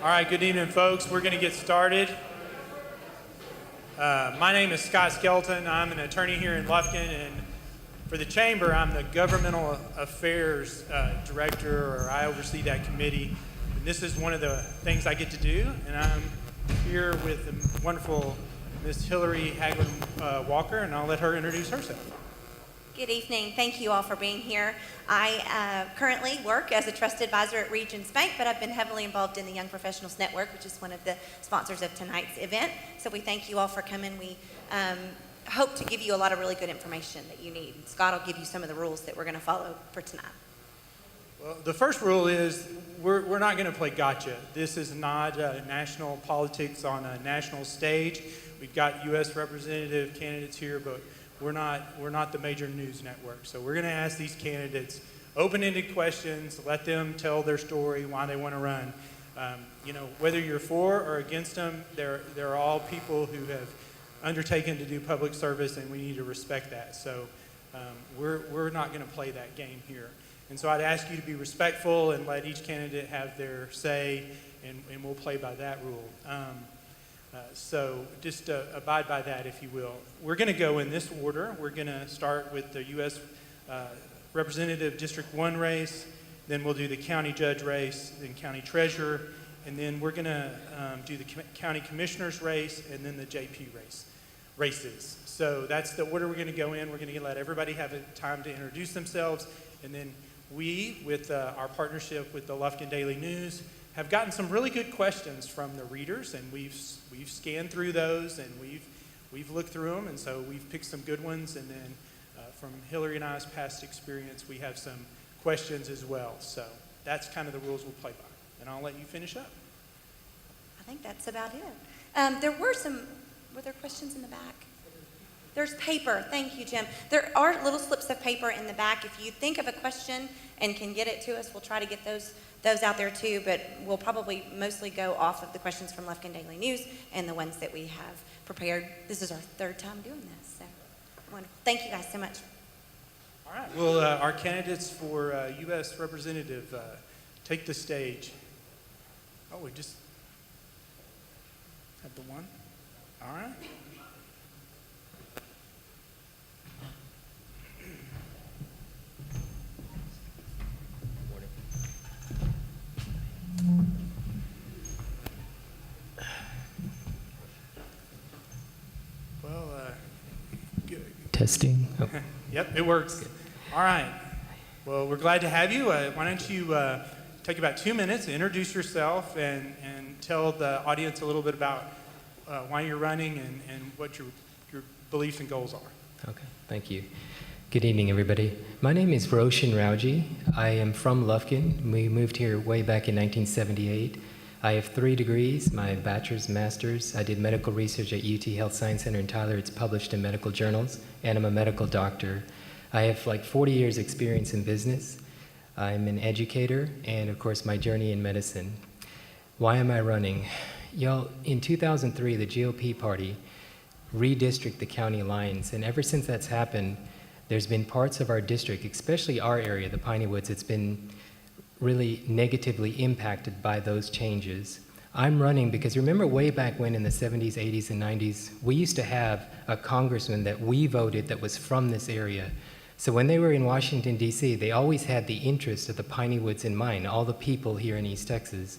All right, good evening, folks. We're going to get started. My name is Scott Skelton. I'm an attorney here in Lufkin, and for the Chamber, I'm the Governmental Affairs Director, or I oversee that committee. And this is one of the things I get to do, and I'm here with the wonderful Miss Hillary Hagelin Walker, and I'll let her introduce herself. Good evening. Thank you all for being here. I currently work as a trust advisor at Regions Bank, but I've been heavily involved in the Young Professionals Network, which is one of the sponsors of tonight's event. So we thank you all for coming. We hope to give you a lot of really good information that you need. Scott will give you some of the rules that we're going to follow for tonight. Well, the first rule is we're not going to play gotcha. This is not national politics on a national stage. We've got U.S. representative candidates here, but we're not the major news network. So we're going to ask these candidates open-ended questions, let them tell their story, why they want to run. Whether you're for or against them, they're all people who have undertaken to do public service, and we need to respect that. So we're not going to play that game here. And so I'd ask you to be respectful and let each candidate have their say, and we'll play by that rule. So just abide by that, if you will. We're going to go in this order. We're going to start with the U.S. Representative District 1 race, then we'll do the county judge race, then county treasurer, and then we're going to do the county commissioner's race, and then the JP races. So that's the order we're going to go in. We're going to let everybody have a time to introduce themselves, and then we, with our partnership with the Lufkin Daily News, have gotten some really good questions from the readers, and we've scanned through those, and we've looked through them, and so we've picked some good ones, and then from Hillary and I's past experience, we have some questions as well. So that's kind of the rules we'll play by, and I'll let you finish up. I think that's about it. Were there questions in the back? There's paper. Thank you, Jim. There are little slips of paper in the back. If you think of a question and can get it to us, we'll try to get those out there too, but we'll probably mostly go off of the questions from Lufkin Daily News and the ones that we have prepared. This is our third time doing this, so wonderful. Thank you guys so much. All right. Well, our candidates for U.S. Representative, take the stage. Oh, we just have the one? All right. Well, good. Testing. Oh. Yep, it works. All right. Well, we're glad to have you. Why don't you take about 2 minutes, introduce yourself, and tell the audience a little bit about why you're running and what your beliefs and goals are. Okay, thank you. Good evening, everybody. My name is Roshan Rauji. I am from Lufkin. We moved here way back in 1978. I have 3 degrees, my bachelor's, master's. I did medical research at UT Health Science Center in Tyler. It's published in medical journals, and I'm a medical doctor. I have like 40 years experience in business. I'm an educator, and of course, my journey in medicine. Why am I running? Y'all, in 2003, the GOP party redistricted the county lines, and ever since that's happened, there's been parts of our district, especially our area, the Piney Woods, it's been really negatively impacted by those changes. I'm running because remember way back when in the 70s, 80s, and 90s, we used to have a congressman that we voted that was from this area. So when they were in Washington, D.C., they always had the interest of the Piney Woods in mind, all the people here in East Texas.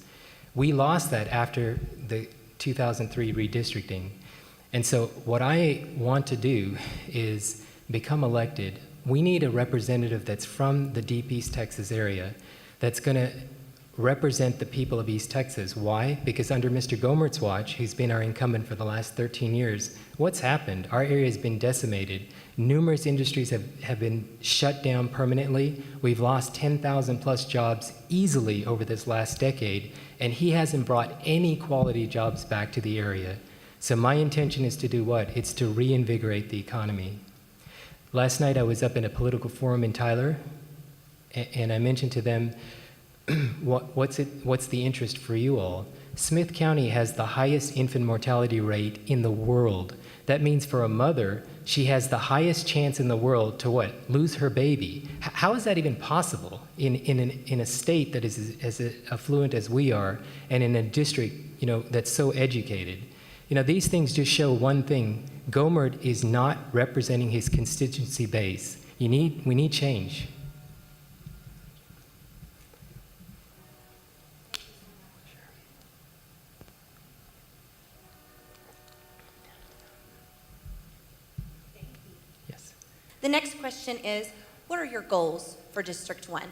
We lost that after the 2003 redistricting. And so what I want to do is become elected. We need a representative that's from the deep East Texas area that's going to represent the people of East Texas. Why? Because under Mr. Gomert's watch, who's been our incumbent for the last 13 years, what's happened? Our area has been decimated. Numerous industries have been shut down permanently. We've lost 10,000 plus jobs easily over this last decade, and he hasn't brought any quality jobs back to the area. So my intention is to do what? It's to reinvigorate the economy. Last night I was up in a political forum in Tyler, and I mentioned to them, what's the interest for you all? Smith County has the highest infant mortality rate in the world. That means for a mother, she has the highest chance in the world to what? Lose her baby. How is that even possible in a state that is as affluent as we are, and in a district, that's so educated? These things just show one thing. Gomert is not representing his constituency base. We need change. Yes. The next question is, what are your goals for District 1?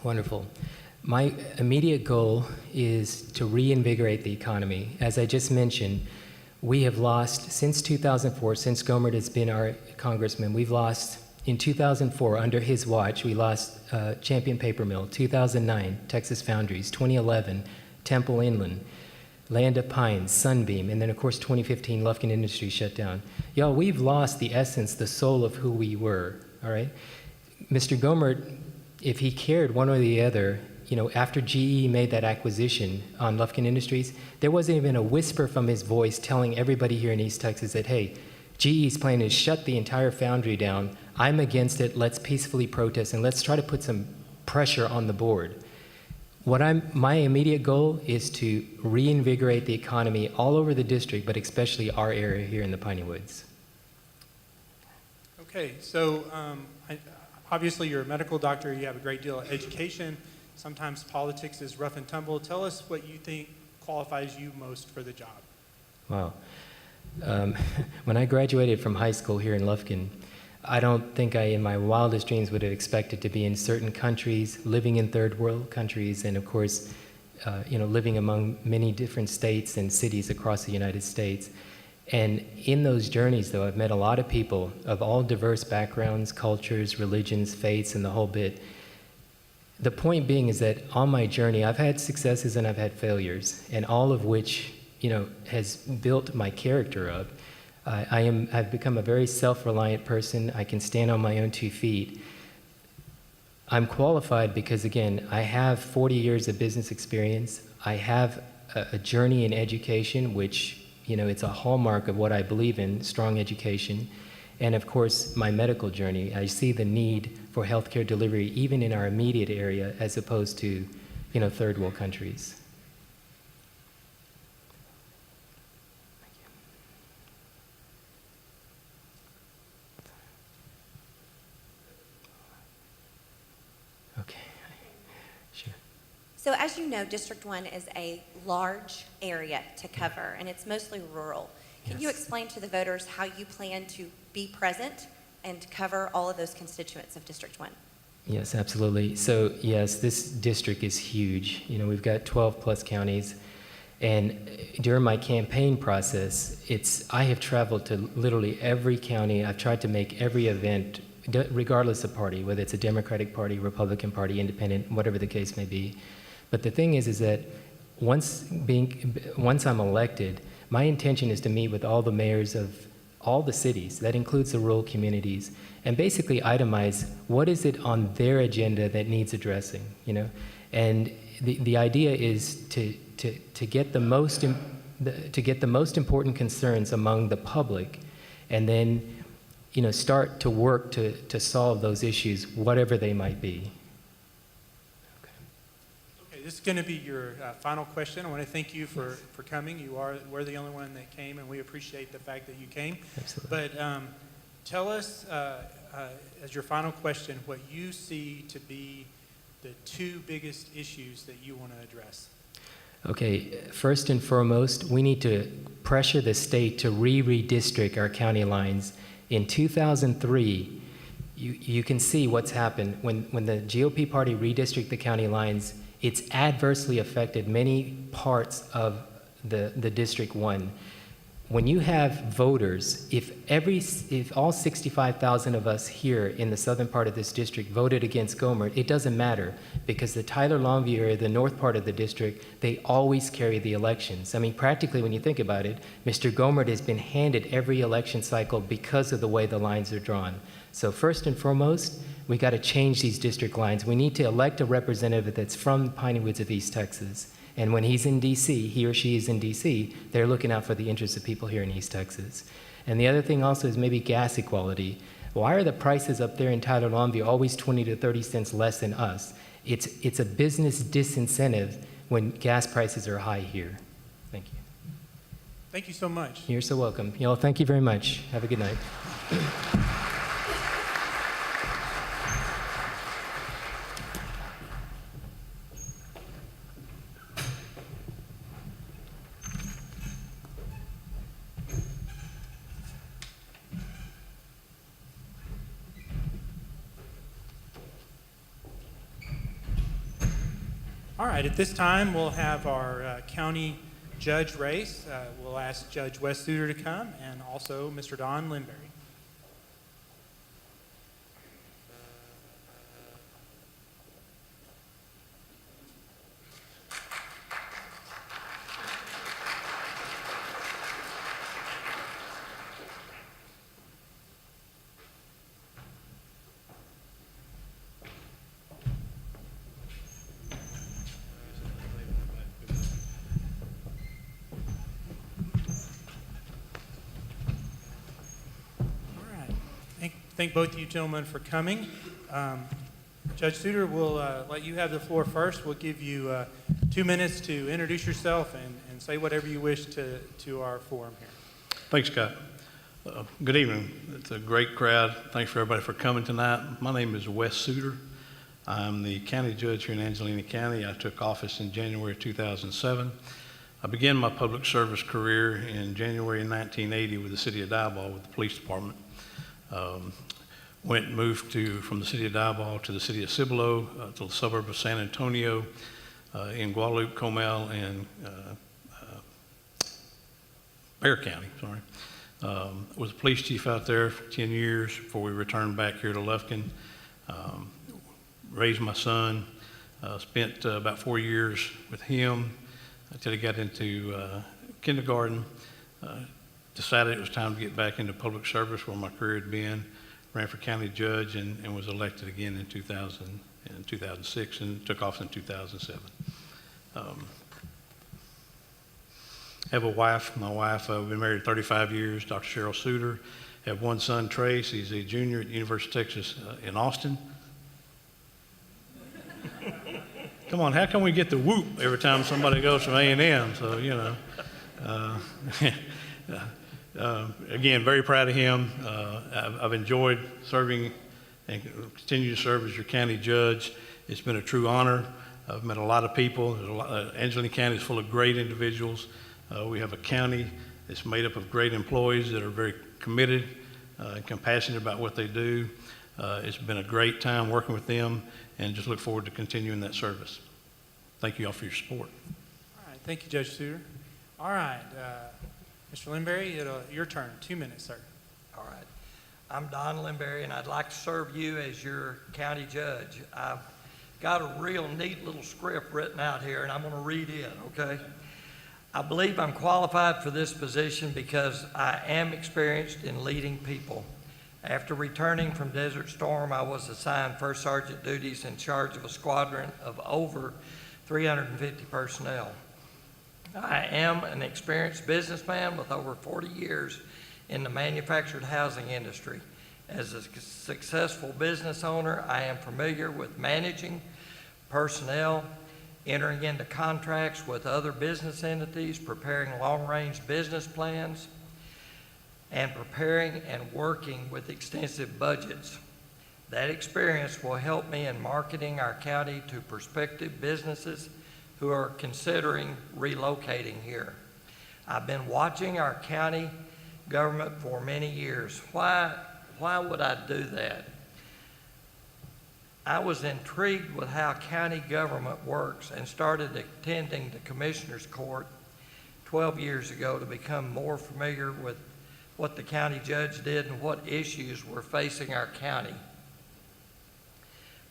Wonderful. My immediate goal is to reinvigorate the economy. As I just mentioned, we have lost, since 2004, since Gomert has been our congressman, we've lost, in 2004, under his watch, we lost Champion Paper Mill, 2009, Texas Foundries, 2011, Temple Inland, Land of Pines, Sunbeam, and then, of course, 2015, Lufkin Industries shut down. Y'all, we've lost the essence, the soul of who we were, all right? Mr. Gomert, if he cared one or the other, after GE made that acquisition on Lufkin Industries, there wasn't even a whisper from his voice telling everybody here in East Texas that, hey, GE's plan is shut the entire foundry down. I'm against it. Let's peacefully protest, and let's try to put some pressure on the board. My immediate goal is to reinvigorate the economy all over the district, but especially our area here in the Piney Woods. Okay, so obviously you're a medical doctor. You have a great deal of education. Sometimes politics is rough and tumble. Tell us what you think qualifies you most for the job. Wow. When I graduated from high school here in Lufkin, I don't think in my wildest dreams would have expected to be in certain countries, living in third world countries, and of course, living among many different states and cities across the United States. And in those journeys, though, I've met a lot of people of all diverse backgrounds, cultures, religions, faiths, and the whole bit. The point being is that on my journey, I've had successes and I've had failures, and all of which, has built my character up. I've become a very self-reliant person. I can stand on my own 2 feet. I'm qualified because, again, I have 40 years of business experience. I have a journey in education, which, it's a hallmark of what I believe in, strong education. And of course, my medical journey. I see the need for healthcare delivery even in our immediate area as opposed to, third world countries. Okay, sure. So as you know, District 1 is a large area to cover, and it's mostly rural. Can you Yes. explain to the voters how you plan to be present and cover all of those constituents of District 1? Yes, absolutely. So yes, this district is huge. We've got 12 plus counties. And during my campaign process, I have traveled to literally every county. I've tried to make every event, regardless of party, whether it's a Democratic Party, Republican Party, Independent, whatever the case may be. But the thing is that once I'm elected, my intention is to meet with all the mayors of all the cities, that includes the rural communities, and basically itemize what is it on their agenda that needs addressing, And the idea is to get the most important concerns among the public, and then start to work to solve those issues, whatever they might be. This is going to be your final question. I want to thank you for coming. We're the only one that came, and we appreciate the fact that you came. Absolutely. But tell us, as your final question, what you see to be the 2 biggest issues that you want to address. Okay, first and foremost, we need to pressure the state to redistrict our county lines. In 2003, you can see what's happened. When the GOP party redistricted the county lines, it's adversely affected many parts of the District 1. When you have voters, if all 65,000 of us here in the southern part of this district voted against Gomert, it doesn't matter, because the Tyler Longview area, the north part of the district, they always carry the elections. I mean, practically, when you think about it, Mr. Gomert has been handed every election cycle because of the way the lines are drawn. So first and foremost, we got to change these district lines. We need to elect a representative that's from Piney Woods of East Texas. And when he's in D.C., he or she is in D.C., they're looking out for the interests of people here in East Texas. And the other thing also is maybe gas equality. Why are the prices up there in Tyler Longview always 20 to 30 cents less than us? It's a business disincentive when gas prices are high here. Thank you. Thank you so much. You're so welcome. Y'all, thank you very much. Have a good night. All right, at this time, we'll have our county judge race. We'll ask Judge Wes Suter to come and also Mr. Don Lindberry. Thank both of you gentlemen for coming. Judge Suter, we'll let you have the floor first. We'll give you 2 minutes to introduce yourself and say whatever you wish to our forum here. Thanks, Scott. Good evening. It's a great crowd. Thanks for everybody for coming tonight. My name is Wes Suter. I'm the county judge here in Angelina County. I took office in January of 2007. I began my public service career in January 1980 with the city of Diboll with the police department. Moved from the city of Diboll to the city of Cibolo, to the suburb of San Antonio, in Guadalupe, Comel, and Bexar County, was a police chief out there for 10 years before we returned back here to Lufkin. Raised my son, spent about 4 years with him until he got into kindergarten. Decided it was time to get back into public service where my career had been. Ran for county judge and was elected again in 2006 and took office in 2007. Have a wife. My wife, we've been married 35 years, Dr. Cheryl Suter. Have one son, Trace. He's a junior at the University of Texas in Austin. Come on, how can we get the whoop every time somebody goes from A&M? So, you know. Again, very proud of him. I've enjoyed serving and continue to serve as your county judge. It's been a true honor. I've met a lot of people. Angelina County is full of great individuals. We have a county that's made up of great employees that are very committed and compassionate about what they do. It's been a great time working with them and just look forward to continuing that service. Thank you all for your support. All right, thank you, Judge Suter. All right. Mr. Lindberry, your turn. 2 minutes, sir. All right. I'm Don Lindberry, and I'd like to serve you as your county judge. I've got a real neat little script written out here, and I'm going to read it, okay? I believe I'm qualified for this position because I am experienced in leading people. After returning from Desert Storm, I was assigned First Sergeant duties in charge of a squadron of over 350 personnel. I am an experienced businessman with over 40 years in the manufactured housing industry. As a successful business owner, I am familiar with managing personnel, entering into contracts with other business entities, preparing long-range business plans, and preparing and working with extensive budgets. That experience will help me in marketing our county to prospective businesses who are considering relocating here. I've been watching our county government for many years. Why would I do that? I was intrigued with how county government works and started attending the Commissioner's Court 12 years ago to become more familiar with what the county judge did and what issues were facing our county.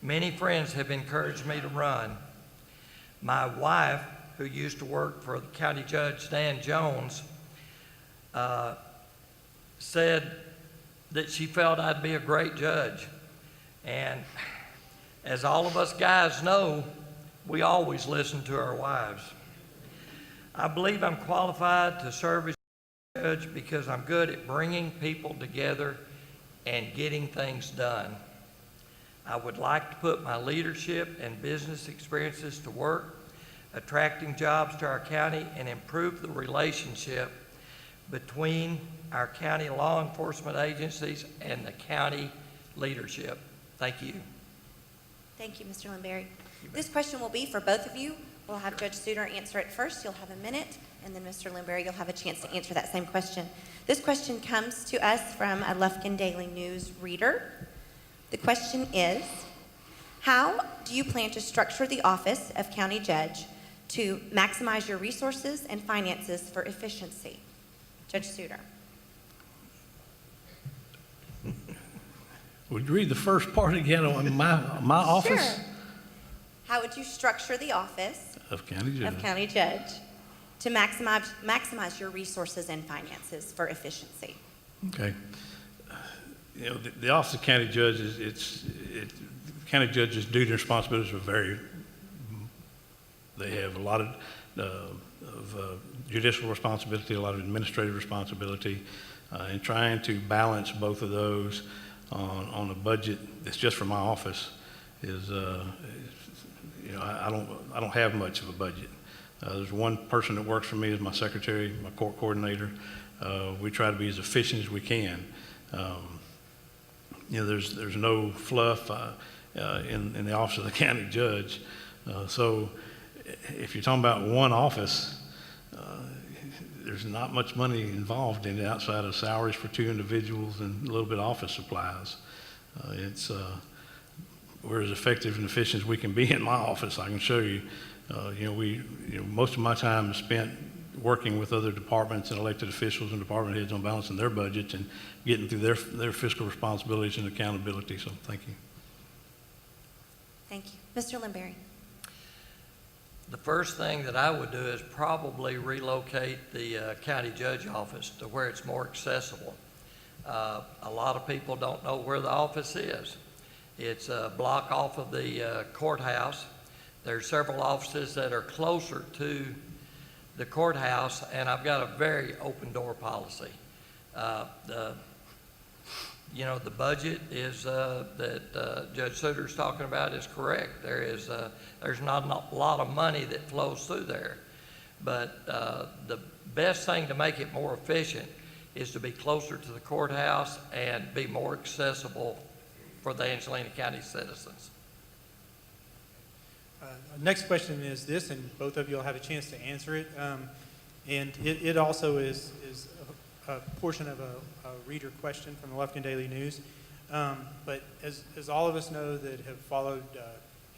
Many friends have encouraged me to run. My wife, who used to work for the county judge, Dan Jones, said that she felt I'd be a great judge. And as all of us guys know, we always listen to our wives. I believe I'm qualified to serve as judge because I'm good at bringing people together and getting things done. I would like to put my leadership and business experiences to work, attracting jobs to our county, and improve the relationship between our county law enforcement agencies and the county leadership. Thank you. Thank you, Mr. Limberry. This question will be for both of you. We'll have Judge Suter answer it first. You'll have a minute, and then Mr. Limberry, you'll have a chance to answer that same question. This question comes to us from a Lufkin Daily News reader. The question is, how do you plan to structure the office of county judge to maximize your resources and finances for efficiency? Judge Suter. Would you read the first part again on my office? Sure. How would you structure the office Of county judge. of county judge to maximize your resources and finances for efficiency? Okay. You know, the office of county judge county judge's duty and responsibilities are they have a lot of judicial responsibility, a lot of administrative responsibility, and trying to balance both of those on a budget that's just for my office is, you know, I don't have much of a budget. There's one person that works for me as my secretary, my court coordinator. We try to be as efficient as we can. You know, there's no fluff in the office of the county judge. So if you're talking about one office, there's not much money involved in it outside of salaries for 2 individuals and a little bit of office supplies. We're as effective and efficient as we can be in my office, I can show you. You know, most of my time is spent working with other departments and elected officials and department heads on balancing their budgets and getting through their fiscal responsibilities and accountability. So thank you. Thank you. Mr. Limberry. The first thing that I would do is probably relocate the county judge office to where it's more accessible. A lot of people don't know where the office is. It's a block off of the courthouse. There's several offices that are closer to the courthouse, and I've got a very open door policy. You know, the budget is that Judge Suter's talking about is correct. There's not a lot of money that flows through there, but the best thing to make it more efficient is to be closer to the courthouse and be more accessible for the Angelina County citizens. Next question is this, and both of you will have a chance to answer it. And it also is a portion of a reader question from the Lufkin Daily News. But as all of us know that have followed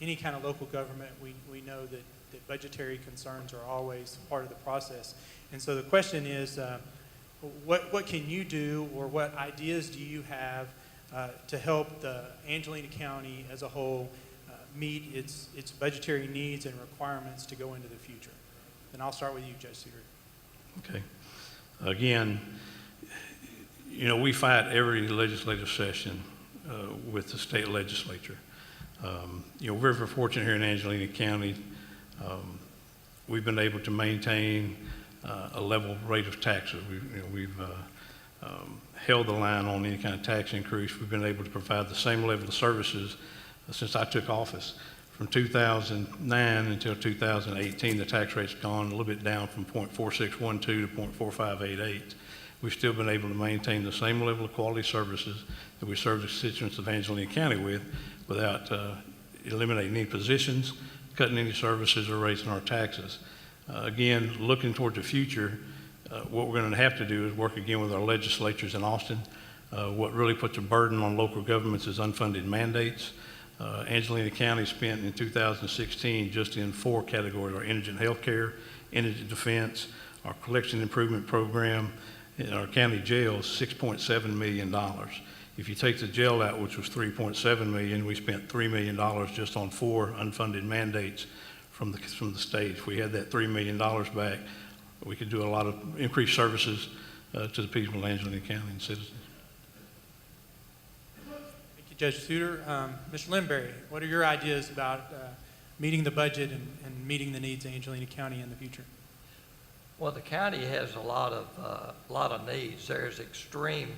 any kind of local government, we know that budgetary concerns are always part of the process. And so the question is, what can you do, or what ideas do you have to help the Angelina County as a whole meet its budgetary needs and requirements to go into the future? And I'll start with you, Judge Suter. Okay. Again, you know, we fight every legislative session with the state legislature. You know, we're very fortunate here in Angelina County. We've been able to maintain a level rate of taxes. We've held the line on any kind of tax increase. We've been able to provide the same level of services since I took office. From 2009 until 2018, the tax rate's gone a little bit down from 0.4612 to 0.4588. We've still been able to maintain the same level of quality services that we serve the constituents of Angelina County with without eliminating any positions, cutting any services, or raising our taxes. Again, looking toward the future, what we're going to have to do is work again with our legislatures in Austin. What really puts a burden on local governments is unfunded mandates. Angelina County spent in 2016 just in 4 categories: our indigent health care, indigent defense, our collection improvement program, and our county jails, $6.7 million. If you take the jail out, which was $3.7 million, we spent $3 million just on 4 unfunded mandates from the state. If we had that $3 million back, we could do a lot of increased services to the people of Angelina County and citizens. Thank you, Judge Suter. Mr. Limberry, what are your ideas about meeting the budget and meeting the needs of Angelina County in the future? Well, the county has a lot of needs. There's extreme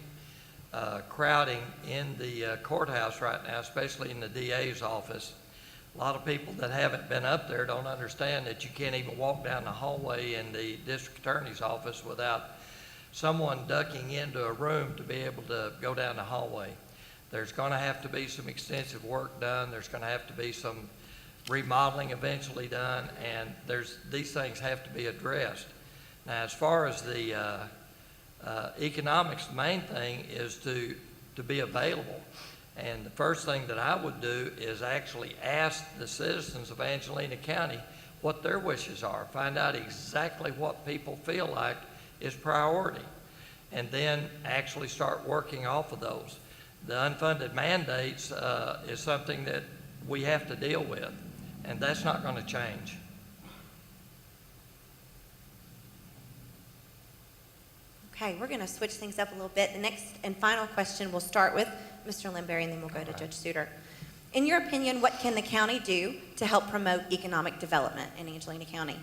crowding in the courthouse right now, especially in the DA's office. A lot of people that haven't been up there don't understand that you can't even walk down the hallway in the district attorney's office without someone ducking into a room to be able to go down the hallway. There's going to have to be some extensive work done. There's going to have to be some remodeling eventually done, and these things have to be addressed. Now, as far as the economics, the main thing is to be available. And the first thing that I would do is actually ask the citizens of Angelina County what their wishes are. Find out exactly what people feel like is priority, and then actually start working off of those. The unfunded mandates is something that we have to deal with, and that's not going to change. Okay, we're going to switch things up a little bit. The next and final question we'll start with Mr. Limberry, and then we'll go to Judge Souter. In your opinion, what can the county do to help promote economic development in Angelina County?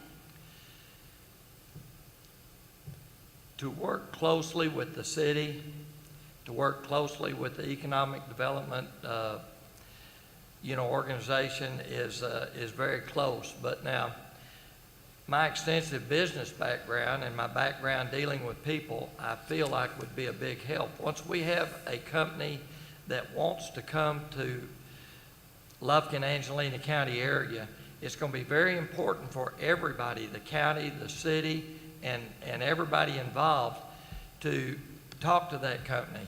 To work closely with the city, to work closely with the economic development organization is very close. But now, my extensive business background and my background dealing with people, I feel like would be a big help. Once we have a company that wants to come to Lufkin, Angelina County area, it's going to be very important for everybody, the county, the city, and everybody involved to talk to that company.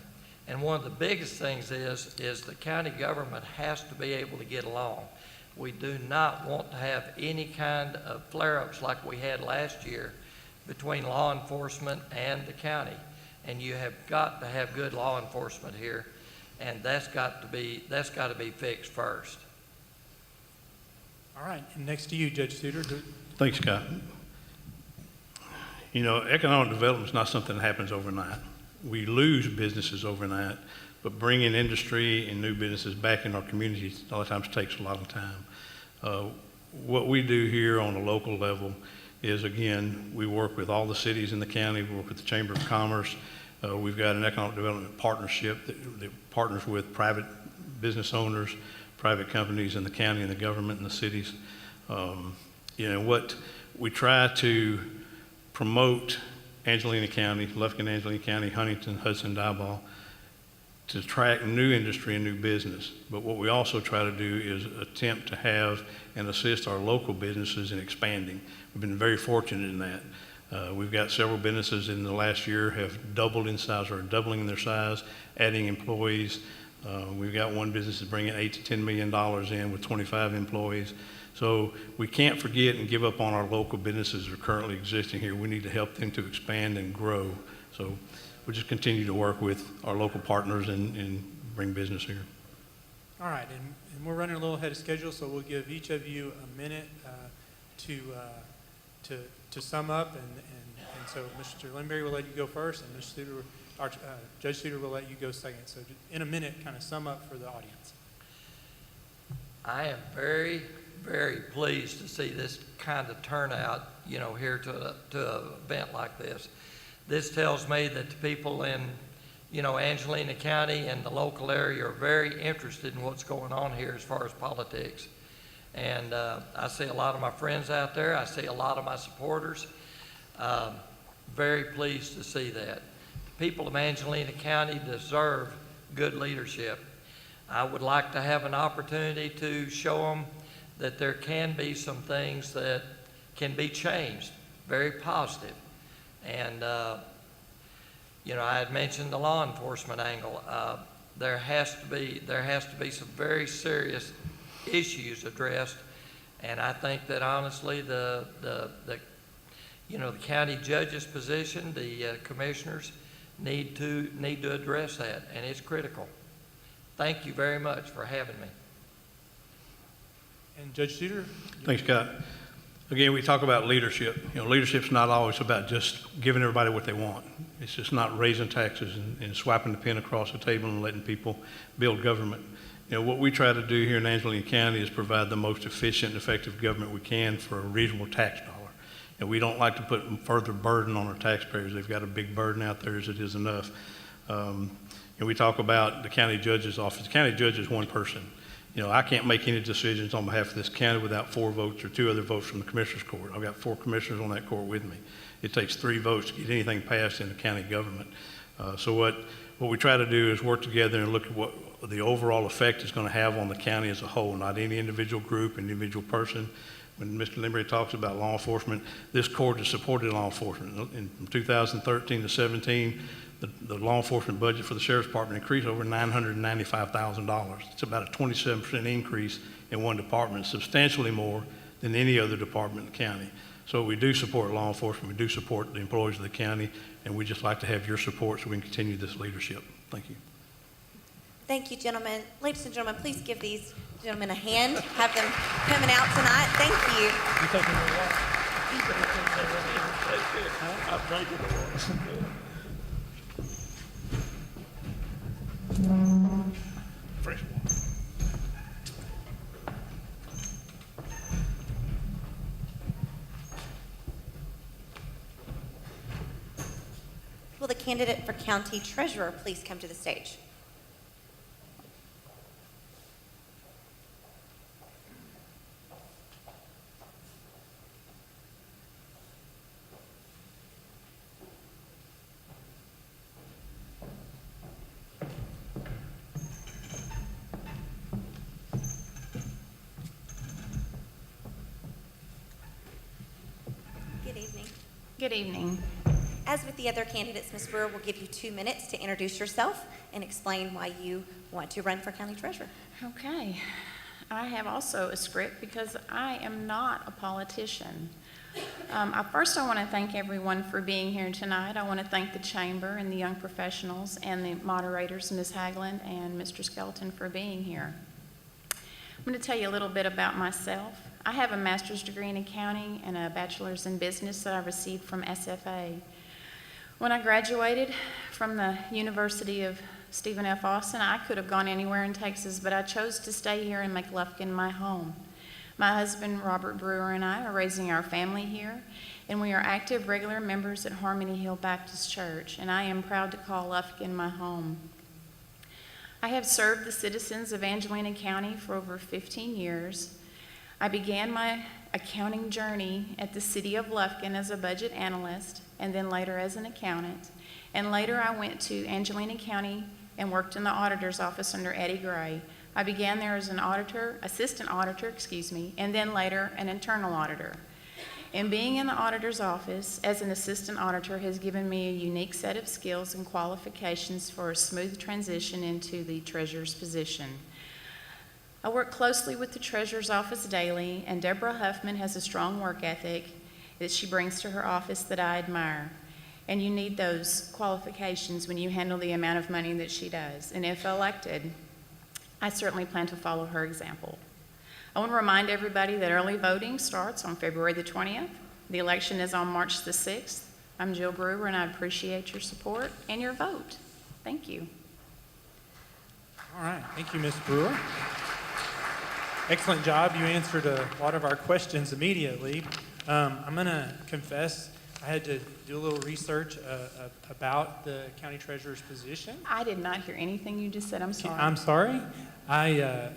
And one of the biggest things is the county government has to be able to get along. We do not want to have any kind of flare-ups like we had last year between law enforcement and the county. And you have got to have good law enforcement here, and that's got to be fixed first. All right, and next to you, Judge Souter. Thanks, Scott. You know, economic development is not something that happens overnight. We lose businesses overnight, but bringing industry and new businesses back in our communities a lot of times takes a lot of time. What we do here on a local level is, again, we work with all the cities in the county, we work with the Chamber of Commerce. We've got an economic development partnership that partners with private business owners, private companies in the county and the government and the cities. What we try to promote Angelina County, Lufkin, Angelina County, Huntington, Hudson, Diboll, to attract new industry and new business. But what we also try to do is attempt to have and assist our local businesses in expanding. We've been very fortunate in that. We've got several businesses in the last year have doubled in size or are doubling their size, adding employees. We've got one business that's bringing $8 to $10 million in with 25 employees. So we can't forget and give up on our local businesses that are currently existing here. We need to help them to expand and grow. So we'll just continue to work with our local partners and bring business here. All right, and we're running a little ahead of schedule, so we'll give each of you a minute to sum up, and so Mr. Limberry will let you go first, and Mr. Souter, Judge Souter will let you go second. So in a minute, kind of sum up for the audience. I am very, very pleased to see this kind of turnout, here to an event like this. This tells me that the people in, Angelina County and the local area are very interested in what's going on here as far as politics. And I see a lot of my friends out there. I see a lot of my supporters. Very pleased to see that. The people of Angelina County deserve good leadership. I would like to have an opportunity to show them that there can be some things that can be changed, very positive. And, I had mentioned the law enforcement angle. There has to be some very serious issues addressed. And I think that honestly, the county judge's position, the commissioners need to address that, and it's critical. Thank you very much for having me. And Judge Souter? Thanks, Scott. Again, we talk about leadership. Leadership's not always about just giving everybody what they want. It's just not raising taxes and swiping the pen across the table and letting people build government. What we try to do here in Angelina County is provide the most efficient and effective government we can for a reasonable tax dollar. and we don't like to put further burden on our taxpayers. They've got a big burden out there as it is enough. And we talk about the county judge's office. The county judge is one person. You know, I can't make any decisions on behalf of this county without 4 votes or 2 other votes from the commissioner's court. I've got 4 commissioners on that court with me. It takes 3 votes to get anything passed in the county government. So what we try to do is work together and look at what the overall effect is going to have on the county as a whole, not any individual group, individual person. When Mr. Limbury talks about law enforcement, this court has supported law enforcement. From 2013 to 17, the law enforcement budget for the Sheriff's Department increased over $995,000. It's about a 27% increase in one department, substantially more than any other department in the county. So we do support law enforcement, we do support the employees of the county, and we just like to have your support so we can continue this leadership. Thank you. Thank you, gentlemen. Ladies and gentlemen, please give these gentlemen a hand. Have them coming out tonight. Thank you. You taking the water? I'm taking the water. Fresh water. Will the candidate for county treasurer please come to the stage? Good evening. Good evening. As with the other candidates, Ms. Brewer will give you 2 minutes to introduce yourself and explain why you want to run for county treasurer. Okay. I have also a script because I am not a politician. First, I want to thank everyone for being here tonight. I want to thank the chamber and the young professionals and the moderators, Ms. Haglund and Mr. Skelton, for being here. I'm going to tell you a little bit about myself. I have a master's degree in accounting and a bachelor's in business that I received from SFA. When I graduated from the University of Stephen F. Austin, I could have gone anywhere in Texas, but I chose to stay here and make Lufkin my home. My husband, Robert Brewer, and I are raising our family here, and we are active, regular members at Harmony Hill Baptist Church, and I am proud to call Lufkin my home. I have served the citizens of Angelina County for over 15 years. I began my accounting journey at the city of Lufkin as a budget analyst, and then later as an accountant. And later I went to Angelina County and worked in the auditor's office under Eddie Gray. I began there as an assistant auditor, and then later an internal auditor. And being in the auditor's office as an assistant auditor has given me a unique set of skills and qualifications for a smooth transition into the treasurer's position. I work closely with the treasurer's office daily, and Deborah Huffman has a strong work ethic that she brings to her office that I admire. And you need those qualifications when you handle the amount of money that she does. And if elected, I certainly plan to follow her example. I want to remind everybody that early voting starts on February the 20th. The election is on March the 6th. I'm Jill Brewer, and I appreciate your support and your vote. Thank you. All right, thank you, Ms. Brewer. Excellent job. You answered a lot of our questions immediately. I'm going to confess I had to do a little research about the county treasurer's position. I did not hear anything you just said. I'm sorry. I'm sorry.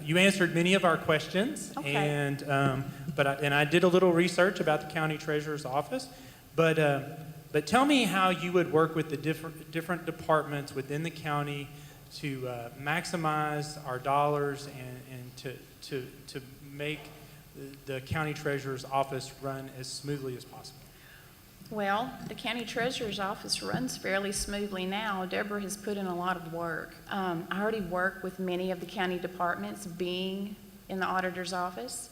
You answered many of our questions, Okay. and I did a little research about the county treasurer's office. But tell me how you would work with the different departments within the county to maximize our dollars and to make the county treasurer's office run as smoothly as possible. Well, the county treasurer's office runs fairly smoothly now. Deborah has put in a lot of work. I already work with many of the county departments being in the auditor's office.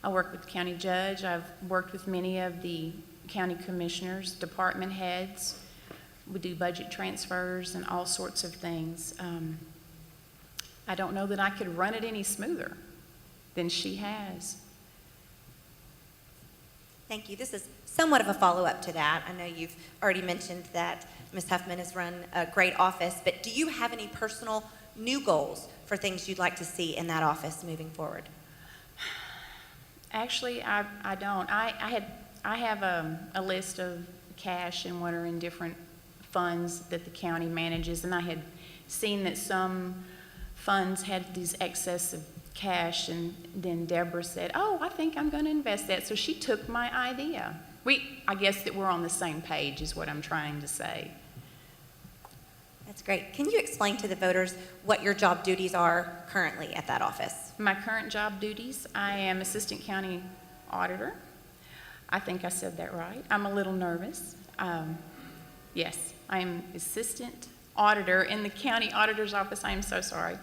I work with the county judge. I've worked with many of the county commissioners, department heads. We do budget transfers and all sorts of things. I don't know that I could run it any smoother than she has. Thank you. This is somewhat of a follow-up to that. I know you've already mentioned that Ms. Huffman has run a great office, but do you have any personal new goals for things you'd like to see in that office moving forward? Actually, I don't. I had I have a list of cash and what are in different funds that the county manages, and I had seen that some funds had these excess of cash, and then Deborah said, "Oh, I think I'm going to invest that." So she took my idea. I guess that we're on the same page is what I'm trying to say. That's great. Can you explain to the voters what your job duties are currently at that office? My current job duties, I am Assistant County Auditor. I think I said that right. I'm a little nervous. Yes, I am Assistant Auditor in the County Auditor's Office. I am so sorry.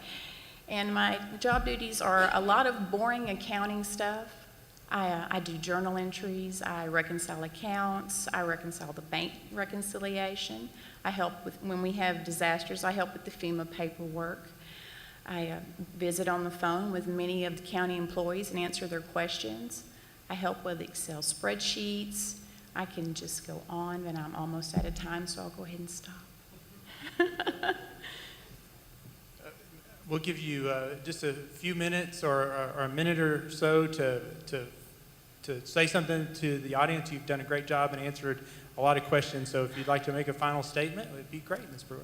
And my job duties are a lot of boring accounting stuff. I do journal entries, I reconcile accounts, I reconcile the bank reconciliation. I help with, when we have disasters, I help with the FEMA paperwork. I visit on the phone with many of the county employees and answer their questions. I help with Excel spreadsheets. I can just go on, but I'm almost out of time, so I'll go ahead and stop. We'll give you just a few minutes or a minute or so to say something to the audience. You've done a great job and answered a lot of questions. So if you'd like to make a final statement, it would be great, Ms. Brewer.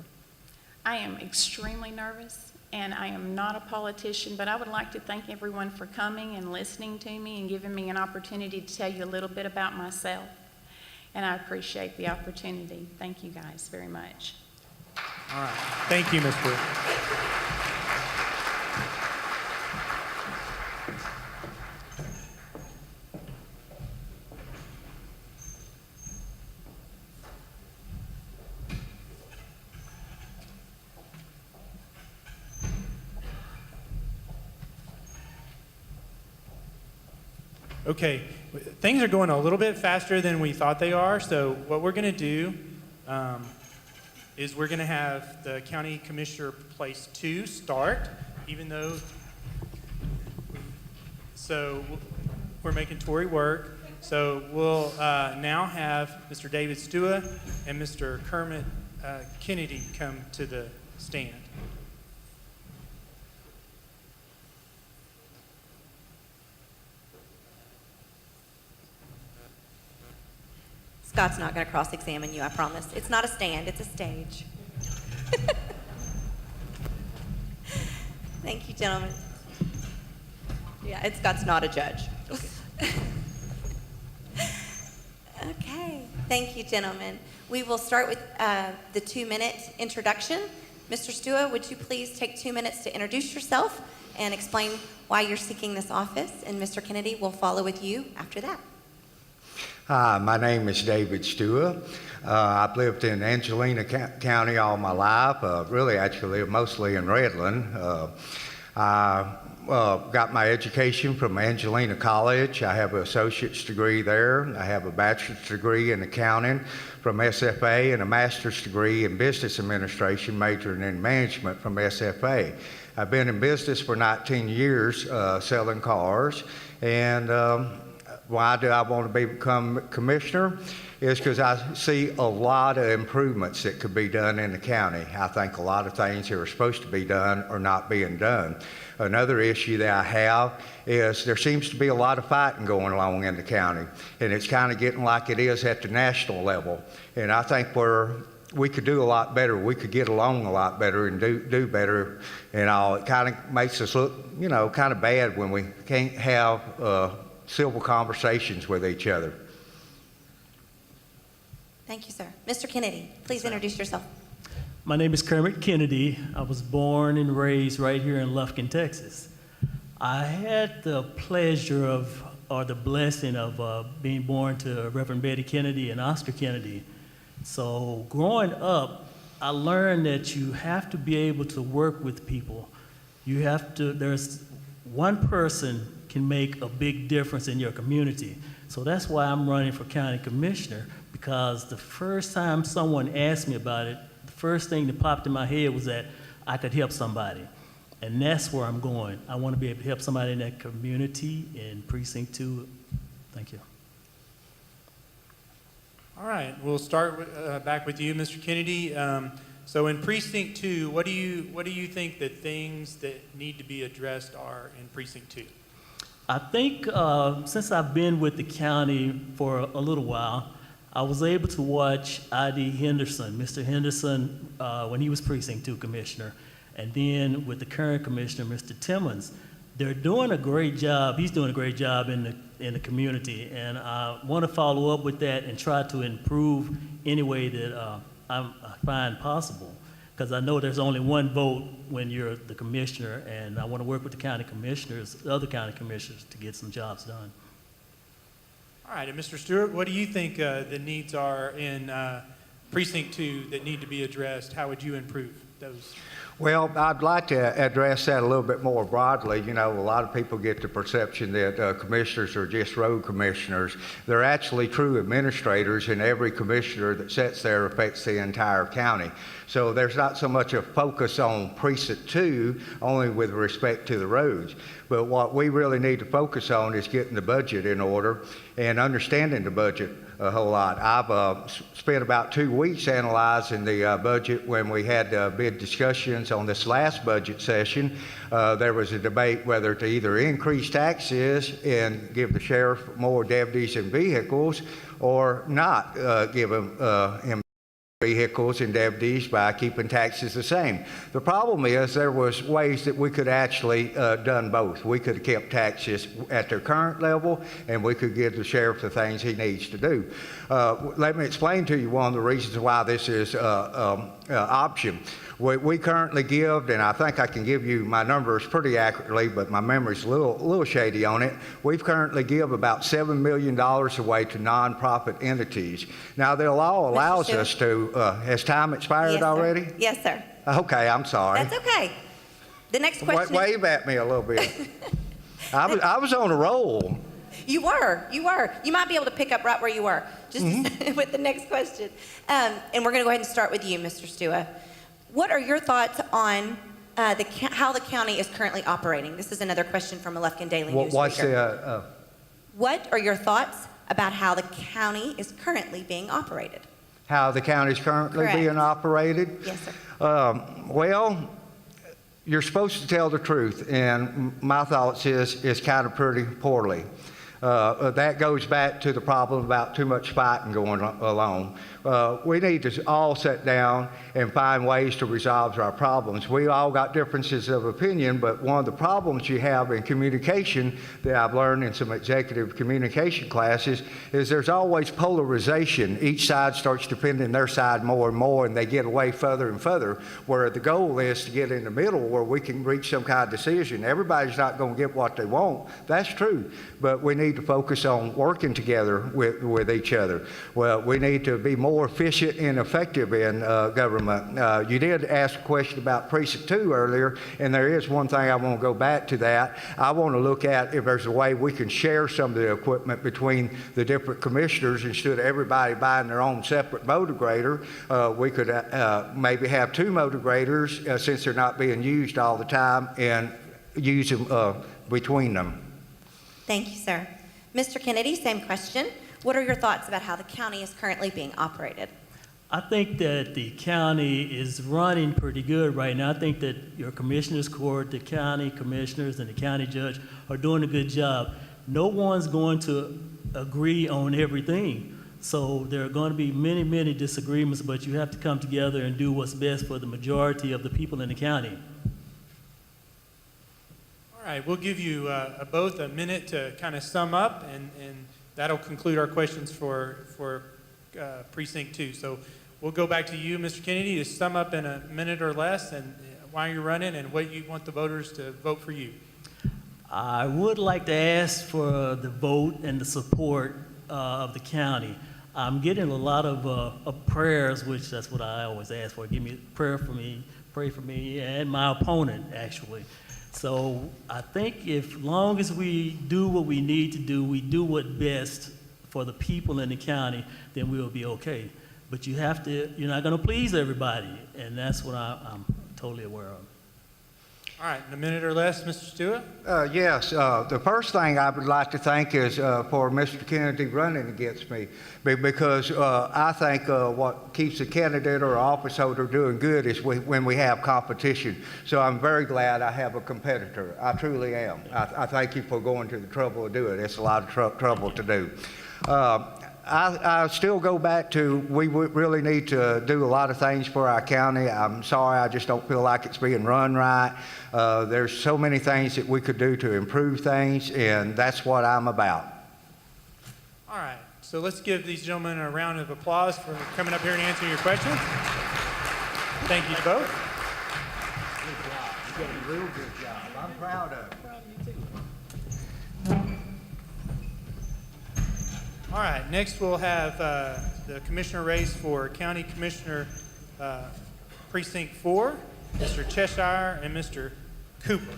I am extremely nervous, and I am not a politician, but I would like to thank everyone for coming and listening to me and giving me an opportunity to tell you a little bit about myself. And I appreciate the opportunity. Thank you guys very much. All right. Thank you, Ms. Brewer. Okay, things are going a little bit faster than we thought they are, so what we're going to do is we're going to have the county commissioner place 2 start, even though, so we're making Tori work. So we'll now have Mr. David Stua and Mr. Kermit Kennedy come to the stand. Scott's not going to cross-examine you, I promise. It's not a stand, it's a stage. Thank you, gentlemen. Yeah, Scott's not a judge. Okay, thank you, gentlemen. We will start with the 2-minute introduction. Mr. Stua, would you please take 2 minutes to introduce yourself and explain why you're seeking this office? And Mr. Kennedy will follow with you after that. Hi, my name is David Stua. I've lived in Angelina County all my life. Really, actually, live mostly in Redland. I got my education from Angelina College. I have an associate's degree there. I have a bachelor's degree in accounting from SFA and a master's degree in business administration, majoring in management from SFA. I've been in business for 19 years selling cars, and why do I want to become commissioner? Is because I see a lot of improvements that could be done in the county. I think a lot of things that are supposed to be done are not being done. Another issue that I have is there seems to be a lot of fighting going along in the county, and it's kind of getting like it is at the national level. And I think we could do a lot better. We could get along a lot better and do better. And it kind of makes us look, kind of bad when we can't have civil conversations with each other. Thank you, sir. Mr. Kennedy, please introduce yourself. My name is Kermit Kennedy. I was born and raised right here in Lufkin, Texas. I had the pleasure of, or the blessing of being born to Reverend Betty Kennedy and Oscar Kennedy. So growing up, I learned that you have to be able to work with people. There's one person can make a big difference in your community. So that's why I'm running for county commissioner, because the first time someone asked me about it, the first thing that popped in my head was that I could help somebody. And that's where I'm going. I want to be able to help somebody in that community in Precinct 2. Thank you. All right, we'll start back with you, Mr. Kennedy. So in Precinct 2, what do you think the things that need to be addressed are in Precinct 2? I think since I've been with the county for a little while, I was able to watch I.D. Henderson, Mr. Henderson, when he was Precinct 2 Commissioner, and then with the current Commissioner, Mr. Timmons. They're doing a great job. He's doing a great job in the community, and I want to follow up with that and try to improve any way that I find possible. Because I know there's only one vote when you're the commissioner, and I want to work with the county commissioners, the other county commissioners, to get some jobs done. All right, and Mr. Stewart, what do you think the needs are in Precinct 2 that need to be addressed? How would you improve those? Well, I'd like to address that a little bit more broadly. You know, a lot of people get the perception that commissioners are just road commissioners. They're actually true administrators, and every commissioner that sits there affects the entire county. So there's not so much a focus on Precinct 2, only with respect to the roads. But what we really need to focus on is getting the budget in order and understanding the budget a whole lot. I've spent about 2 weeks analyzing the budget. When we had bid discussions on this last budget session, there was a debate whether to either increase taxes and give the sheriff more deputies and vehicles, or not give them vehicles and deputies by keeping taxes the same. The problem is there was ways that we could actually done both. We could have kept taxes at their current level, and we could give the sheriff the things he needs to do. Let me explain to you one of the reasons why this is option. We currently give, and I think I can give you my numbers pretty accurately, but my memory's a little shady on it. We've currently give about $7 million away to nonprofit entities. Now, the law allows us to, has time expired already? Yes, sir. Okay, I'm sorry. That's okay. The next question. Wave at me a little bit. I was on a roll. You were. You might be able to pick up right where you were, just with the next question. And we're going to go ahead and start with you, Mr. Stua. What are your thoughts on how the county is currently operating? This is another question from a Lufkin Daily News reader. What are your thoughts about how the county is currently being operated? How the county is currently being operated? Yes, sir. Well, you're supposed to tell the truth, and my thoughts is kind of pretty poorly. That goes back to the problem about too much fighting going along. We need to all sit down and find ways to resolve our problems. We all got differences of opinion, but one of the problems you have in communication that I've learned in some executive communication classes is there's always polarization. Each side starts defending their side more and more, and they get away further and further, where the goal is to get in the middle where we can reach some kind of decision. Everybody's not going to get what they want. That's true, but we need to focus on working together with each other. Well, we need to be more efficient and effective in government. You did ask a question about Precinct 2 earlier, and there is one thing I want to go back to that. I want to look at if there's a way we can share some of the equipment between the different commissioners instead of everybody buying their own separate motor grader. We could maybe have 2 motor graders since they're not being used all the time, and use them between them. Thank you, sir. Mr. Kennedy, same question. What are your thoughts about how the county is currently being operated? I think that the county is running pretty good right now. I think that your commissioners court, the county commissioners, and the county judge are doing a good job. No one's going to agree on everything. So there are going to be many, many disagreements, but you have to come together and do what's best for the majority of the people in the county. All right, we'll give you both a minute to kind of sum up, and that'll conclude our questions for Precinct 2. So we'll go back to you, Mr. Kennedy, to sum up in a minute or less, and why you're running and what you want the voters to vote for you. I would like to ask for the vote and the support of the county. I'm getting a lot of prayers, which that's what I always ask for. Give me a prayer for me, pray for me, and my opponent, actually. So I think if long as we do what we need to do, we do what's best for the people in the county, then we'll be okay. But you have to, you're not going to please everybody, and that's what I'm totally aware of. All right, in a minute or less, Mr. Stewart. Yes, the first thing I would like to thank is for Mr. Kennedy running against me, because I think what keeps a candidate or office holder doing good is when we have competition. So I'm very glad I have a competitor. I truly am. I thank you for going to the trouble of doing it. It's a lot of trouble to do. I still go back to we really need to do a lot of things for our county. I'm sorry, I just don't feel like it's being run right. There's so many things that we could do to improve things, and that's what I'm about. All right, so let's give these gentlemen a round of applause for coming up here and answering your questions. Thank you both. Good job. You did a real good job. I'm proud of you. All right, next we'll have the commissioner race for County Commissioner Precinct 4, Mr. Cheshire and Mr. Cooper.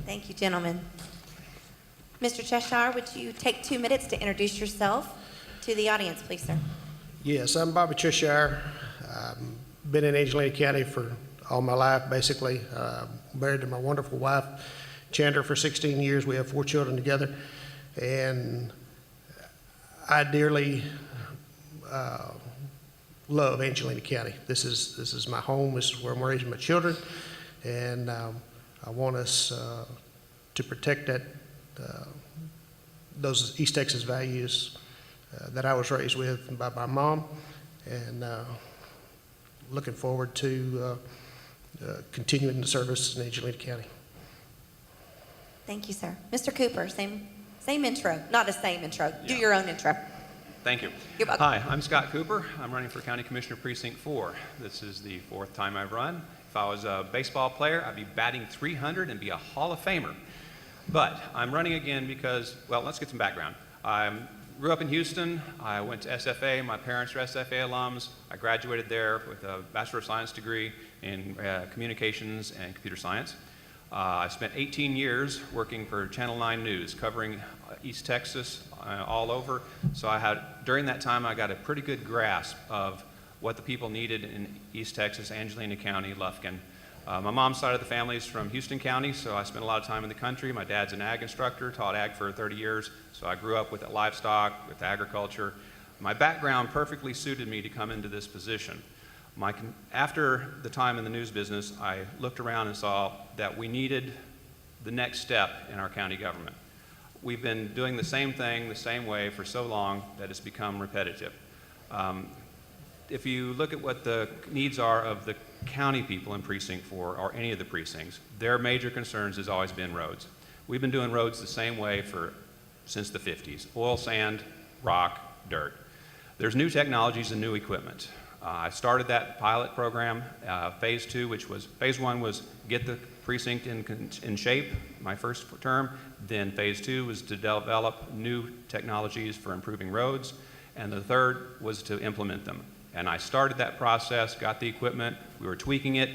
Thank you, gentlemen. Mr. Cheshire, would you take 2 minutes to introduce yourself to the audience, please, sir? Yes, I'm Bobby Cheshire. Been in Angelina County for all my life, basically. Married to my wonderful wife, Chandler, for 16 years. We have 4 children together. And I dearly love Angelina County. This is my home. This is where I'm raising my children. And I want us to protect those East Texas values that I was raised with by my mom, and looking forward to continuing the service in Angelina County. Thank you, sir. Mr. Cooper, same intro, not the same intro. Do Yeah. your own intro. Thank you. You're welcome. Hi, I'm Scott Cooper. I'm running for County Commissioner Precinct 4. This is the 4th time I've run. If I was a baseball player, I'd be batting 300 and be a Hall of Famer. But I'm running again because, well, let's get some background. I grew up in Houston. I went to SFA. My parents are SFA alums. I graduated there with a Bachelor of Science degree in communications and computer science. I spent 18 years working for Channel 9 News, covering East Texas all over. So during that time, I got a pretty good grasp of what the people needed in East Texas, Angelina County, Lufkin. My mom's side of the family is from Houston County, so I spent a lot of time in the country. My dad's an ag instructor, taught ag for 30 years, so I grew up with livestock, with agriculture. My background perfectly suited me to come into this position. After the time in the news business, I looked around and saw that we needed the next step in our county government. We've been doing the same thing the same way for so long that it's become repetitive. If you look at what the needs are of the county people in Precinct 4 or any of the precincts, their major concerns has always been roads. We've been doing roads the same way since the 50s, oil, sand, rock, dirt. There's new technologies and new equipment. I started that pilot program, phase 2, phase 1 was get the precinct in shape, my first term. Then phase 2 was to develop new technologies for improving roads. And the third was to implement them. And I started that process, got the equipment, we were tweaking it,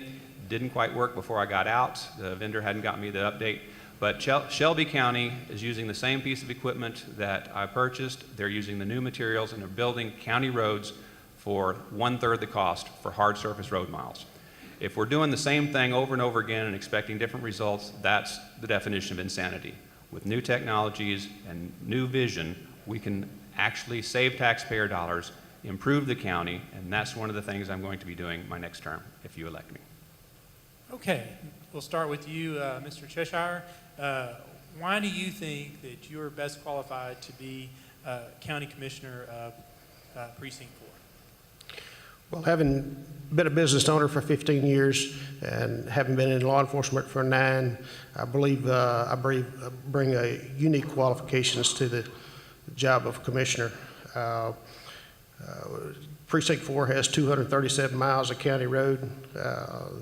didn't quite work before I got out. The vendor hadn't gotten me the update. But Shelby County is using the same piece of equipment that I purchased. They're using the new materials and they're building county roads for 1/3 the cost for hard surface road miles. If we're doing the same thing over and over again and expecting different results, that's the definition of insanity. With new technologies and new vision, we can actually save taxpayer dollars, improve the county, and that's one of the things I'm going to be doing my next term if you elect me. Okay, we'll start with you, Mr. Cheshire. Why do you think that you're best qualified to be County Commissioner of Precinct 4? Well, having been a business owner for 15 years and having been in law enforcement for 9, I believe I bring unique qualifications to the job of commissioner. Precinct 4 has 237 miles of county road.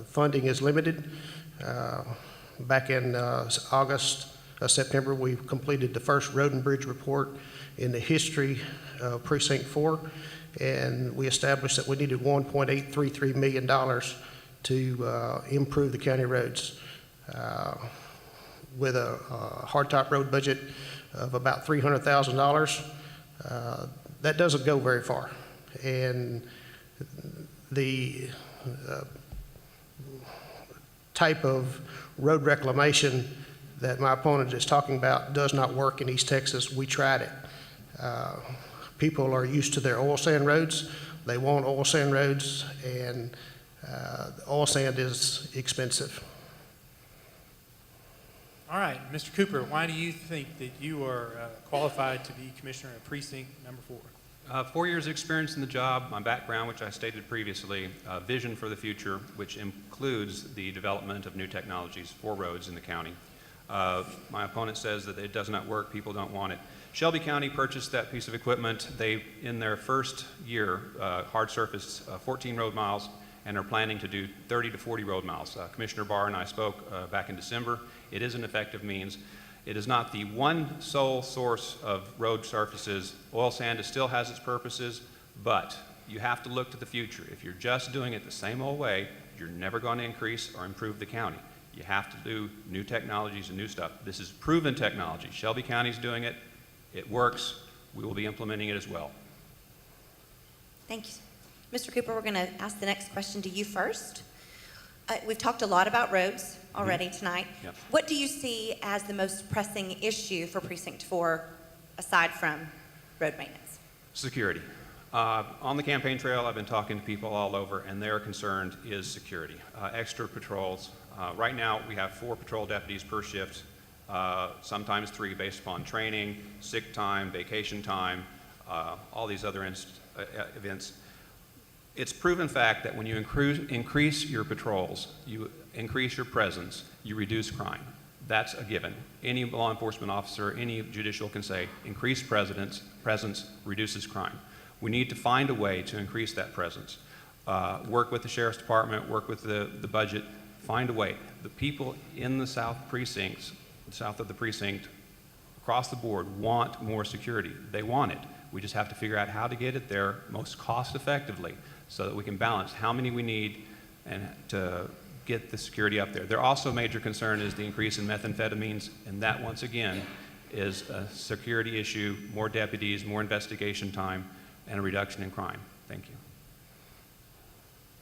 Funding is limited. Back in August September, we completed the first road and bridge report in the history of Precinct 4, and we established that we needed $1.833 million to improve the county roads. With a hardtop road budget of about $300,000, that doesn't go very far. And the type of road reclamation that my opponent is talking about does not work in East Texas. We tried it. People are used to their oil sand roads. They want oil sand roads, and oil sand is expensive. All right, Mr. Cooper, why do you think that you are qualified to be Commissioner of Precinct number 4? 4 years experience in the job, my background, which I stated previously, vision for the future, which includes the development of new technologies for roads in the county. My opponent says that it does not work, people don't want it. Shelby County purchased that piece of equipment. They, in their first year, hard surfaced 14 road miles and are planning to do 30 to 40 road miles. Commissioner Barr and I spoke back in December. It is an effective means. It is not the one sole source of road surfaces. Oil sand still has its purposes, but you have to look to the future. If you're just doing it the same old way, you're never going to increase or improve the county. You have to do new technologies and new stuff. This is proven technology. Shelby County's doing it. It works. We will be implementing it as well. Thank you. Mr. Cooper, we're going to ask the next question to you first. We've talked a lot about roads already tonight. Yep. What do you see as the most pressing issue for Precinct 4 aside from road maintenance? Security. On the campaign trail, I've been talking to people all over, and their concern is security. Extra patrols. Right now, we have 4 patrol deputies per shift, sometimes 3 based upon training, sick time, vacation time, all these other events. It's proven fact that when you increase your patrols, you increase your presence, you reduce crime. That's a given. Any law enforcement officer, any judicial can say, increased presence reduces crime. We need to find a way to increase that presence. Work with the Sheriff's Department, work with the budget, find a way. The people in the south of the precinct, across the board, want more security. They want it. We just have to figure out how to get it there most cost effectively so that we can balance how many we need and to get the security up there. Their also major concern is the increase in methamphetamines, and that once again is a security issue, more deputies, more investigation time, and a reduction in crime. Thank you.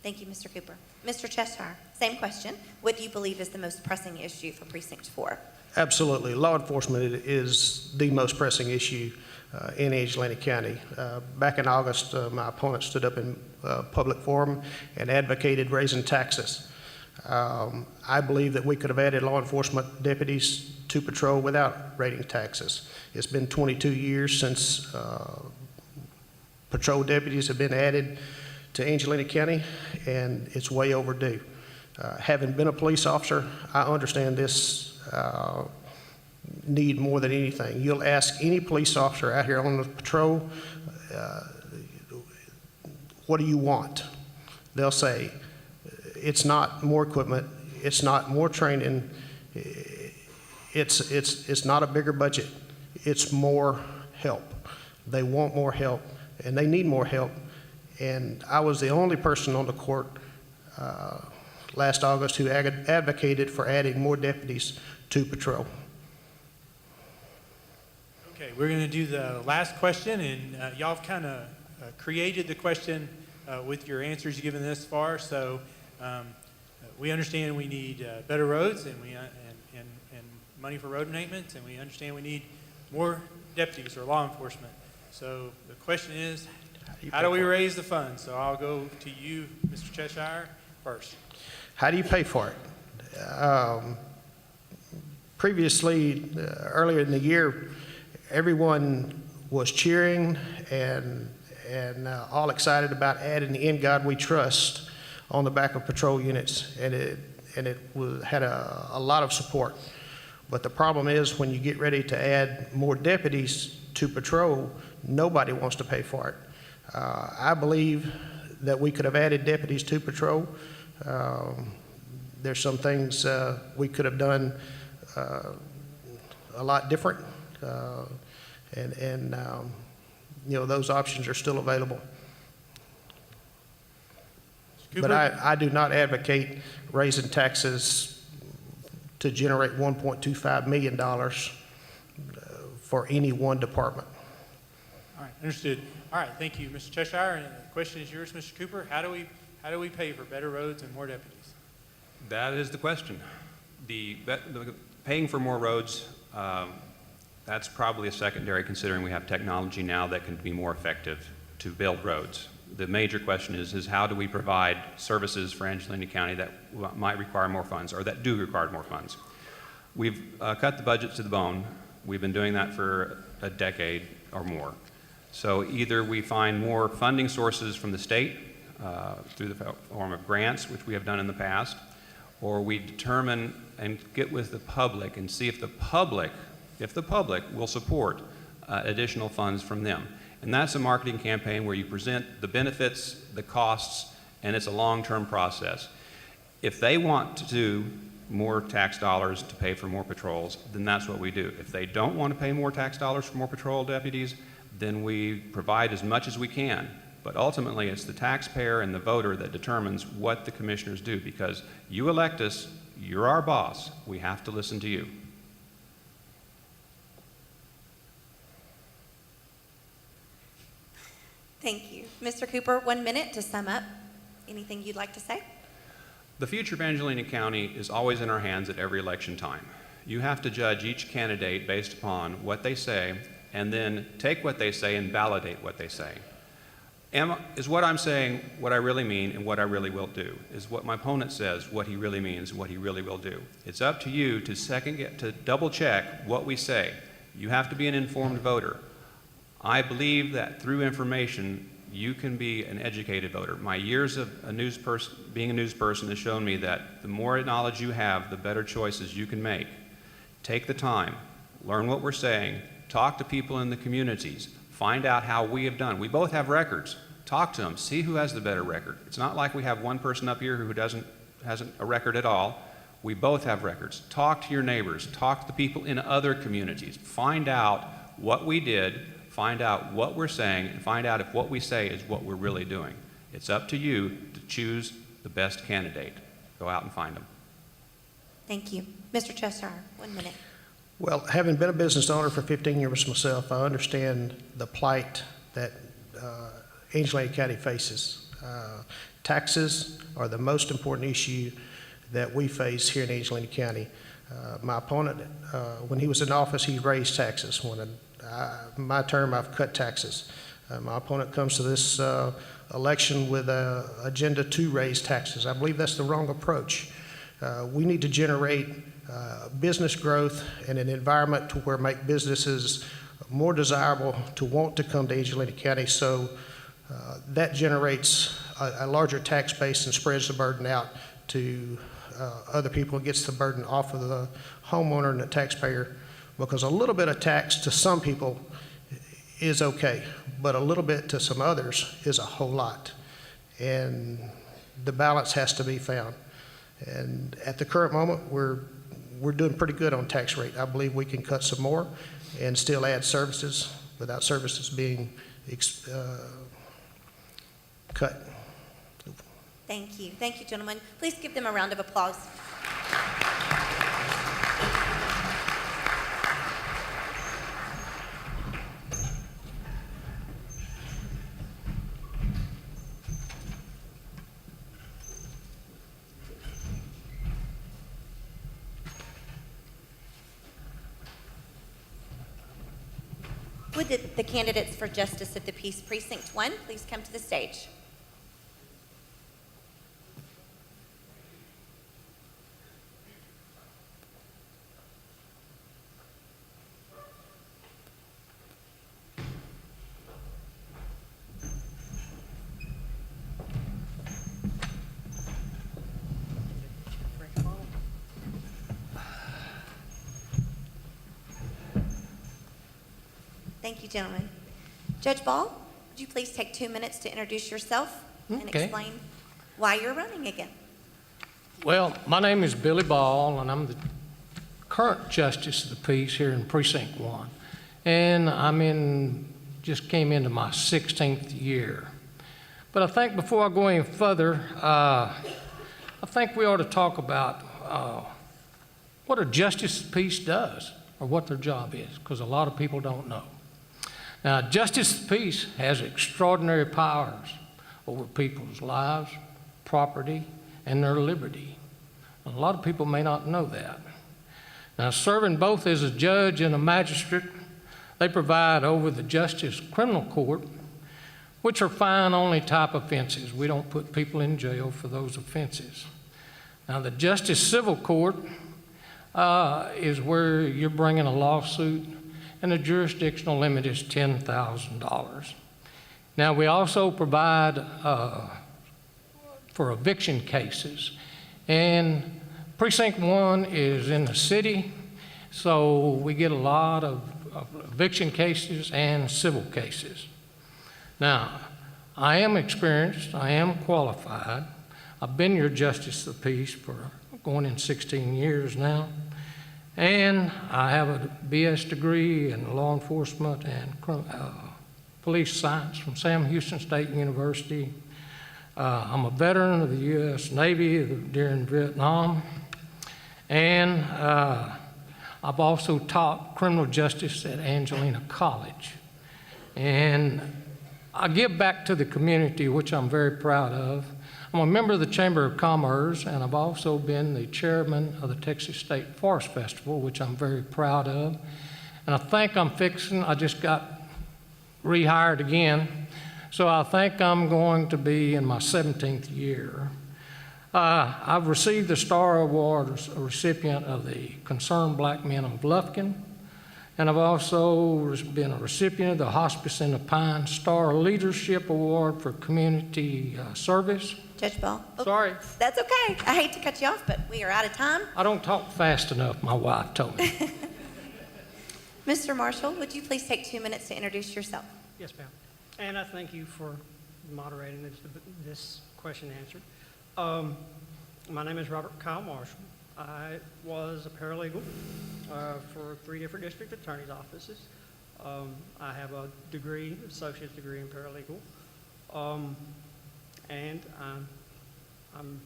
Thank you, Mr. Cooper. Mr. Cheshire, same question. What do you believe is the most pressing issue for Precinct 4? Absolutely. Law enforcement is the most pressing issue in Angelina County. Back in August, my opponent stood up in public forum and advocated raising taxes. I believe that we could have added law enforcement deputies to patrol without raising taxes. It's been 22 years since patrol deputies have been added to Angelina County, and it's way overdue. Having been a police officer, I understand this need more than anything. You'll ask any police officer out here on the patrol, what do you want? They'll say, it's not more equipment, it's not more training, it's not a bigger budget, it's more help. They want more help, and they need more help. And I was the only person on the court last August who advocated for adding more deputies to patrol. Okay, we're going to do the last question, and y'all have kind of created the question with your answers given this far. So we understand we need better roads and money for road maintenance, and we understand we need more deputies or law enforcement. So the question is, how do we raise the funds? So I'll go to you, Mr. Cheshire, first. How do you pay for it? Previously, earlier in the year, everyone was cheering and all excited about adding the "In God We Trust" on the back of patrol units, and it had a lot of support. But the problem is, when you get ready to add more deputies to patrol, nobody wants to pay for it. I believe that we could have added deputies to patrol. There's some things we could have done a lot different, those options are still available. Cooper? But I do not advocate raising taxes to generate $1.25 million for any one department. All right, understood. All right, thank you, Mr. Cheshire. And the question is yours, Mr. Cooper. How do we pay for better roads and more deputies? That is the question. The paying for more roads, that's probably a secondary, considering we have technology now that can be more effective to build roads. The major question is how do we provide services for Angelina County that might require more funds, or that do require more funds? We've cut the budget to the bone. We've been doing that for a decade or more. So either we find more funding sources from the state through the form of grants, which we have done in the past, or we determine and get with the public and see if the public will support additional funds from them. And that's a marketing campaign where you present the benefits, the costs, and it's a long-term process. If they want to do more tax dollars to pay for more patrols, then that's what we do. If they don't want to pay more tax dollars for more patrol deputies, then we provide as much as we can. But ultimately, it's the taxpayer and the voter that determines what the commissioners do, because you elect us, you're our boss. We have to listen to you. Thank you. Mr. Cooper, 1 minute to sum up. Anything you'd like to say? The future of Angelina County is always in our hands at every election time. You have to judge each candidate based upon what they say, and then take what they say and validate what they say. Is what I'm saying what I really mean and what I really will do? Is what my opponent says what he really means and what he really will do? It's up to you to double check what we say. You have to be an informed voter. I believe that through information, you can be an educated voter. My years of being a news person has shown me that the more knowledge you have, the better choices you can make. Take the time, learn what we're saying, talk to people in the communities, find out how we have done. We both have records. Talk to them, see who has the better record. It's not like we have one person up here who hasn't a record at all. We both have records. Talk to your neighbors, talk to the people in other communities. Find out what we did, find out what we're saying, and find out if what we say is what we're really doing. It's up to you to choose the best candidate. Go out and find them. Thank you. Mr. Cheshire, 1 minute. Well, having been a business owner for 15 years myself, I understand the plight that Angelina County faces. Taxes are the most important issue that we face here in Angelina County. My opponent, when he was in office, he raised taxes. My term, I've cut taxes. My opponent comes to this election with an agenda to raise taxes. I believe that's the wrong approach. We need to generate business growth and an environment to where make businesses more desirable to want to come to Angelina County, so that generates a larger tax base and spreads the burden out to other people. It gets the burden off of the homeowner and the taxpayer, because a little bit of tax to some people is okay, but a little bit to some others is a whole lot. And the balance has to be found. And at the current moment, we're doing pretty good on tax rate. I believe we can cut some more and still add services without services being cut. Thank you. Thank you, gentlemen. Please give them a round of applause. Would the candidates for Justice of the Peace Precinct 1 please come to the stage? Thank you, gentlemen. Judge Ball, would you please take 2 minutes to introduce yourself and Okay. explain why you're running again? Well, my name is Billy Ball, and I'm the current Justice of the Peace here in Precinct 1. And just came into my 16th year. But I think before I go any further, I think we ought to talk about what a Justice of the Peace does, or what their job is, because a lot of people don't know. Now, Justice of the Peace has extraordinary powers over people's lives, property, and their liberty. A lot of people may not know that. Now, serving both as a judge and a magistrate, they provide over the Justice Criminal Court, which are fine-only type offenses. We don't put people in jail for those offenses. Now, the Justice Civil Court is where you're bringing a lawsuit, and the jurisdictional limit is $10,000. Now, we also provide for eviction cases, and Precinct 1 is in the city, so we get a lot of eviction cases and civil cases. Now, I am experienced, I am qualified. I've been your Justice of the Peace for going in 16 years now, and I have a BS degree in law enforcement and police science from Sam Houston State University. I'm a veteran of the U.S. Navy during Vietnam, and I've also taught criminal justice at Angelina College. And I give back to the community, which I'm very proud of. I'm a member of the Chamber of Commerce, and I've also been the chairman of the Texas State Forest Festival, which I'm very proud of. And I think I just got rehired again, so I think I'm going to be in my 17th year. I've received the Star Award recipient of the Concerned Black Men of Lufkin, and I've also been a recipient of the Hospice in the Pine Star Leadership Award for Community Service. Judge Ball. Oh, Sorry. That's okay. I hate to cut you off, but we are out of time. I don't talk fast enough, my wife told me. Mr. Marshall, would you please take 2 minutes to introduce yourself? Yes, ma'am. And I thank you for moderating this question and answer. My name is Robert Kyle Marshall. I was a paralegal for 3 different district attorney's offices. I have a degree, associate's degree in paralegal. And I'm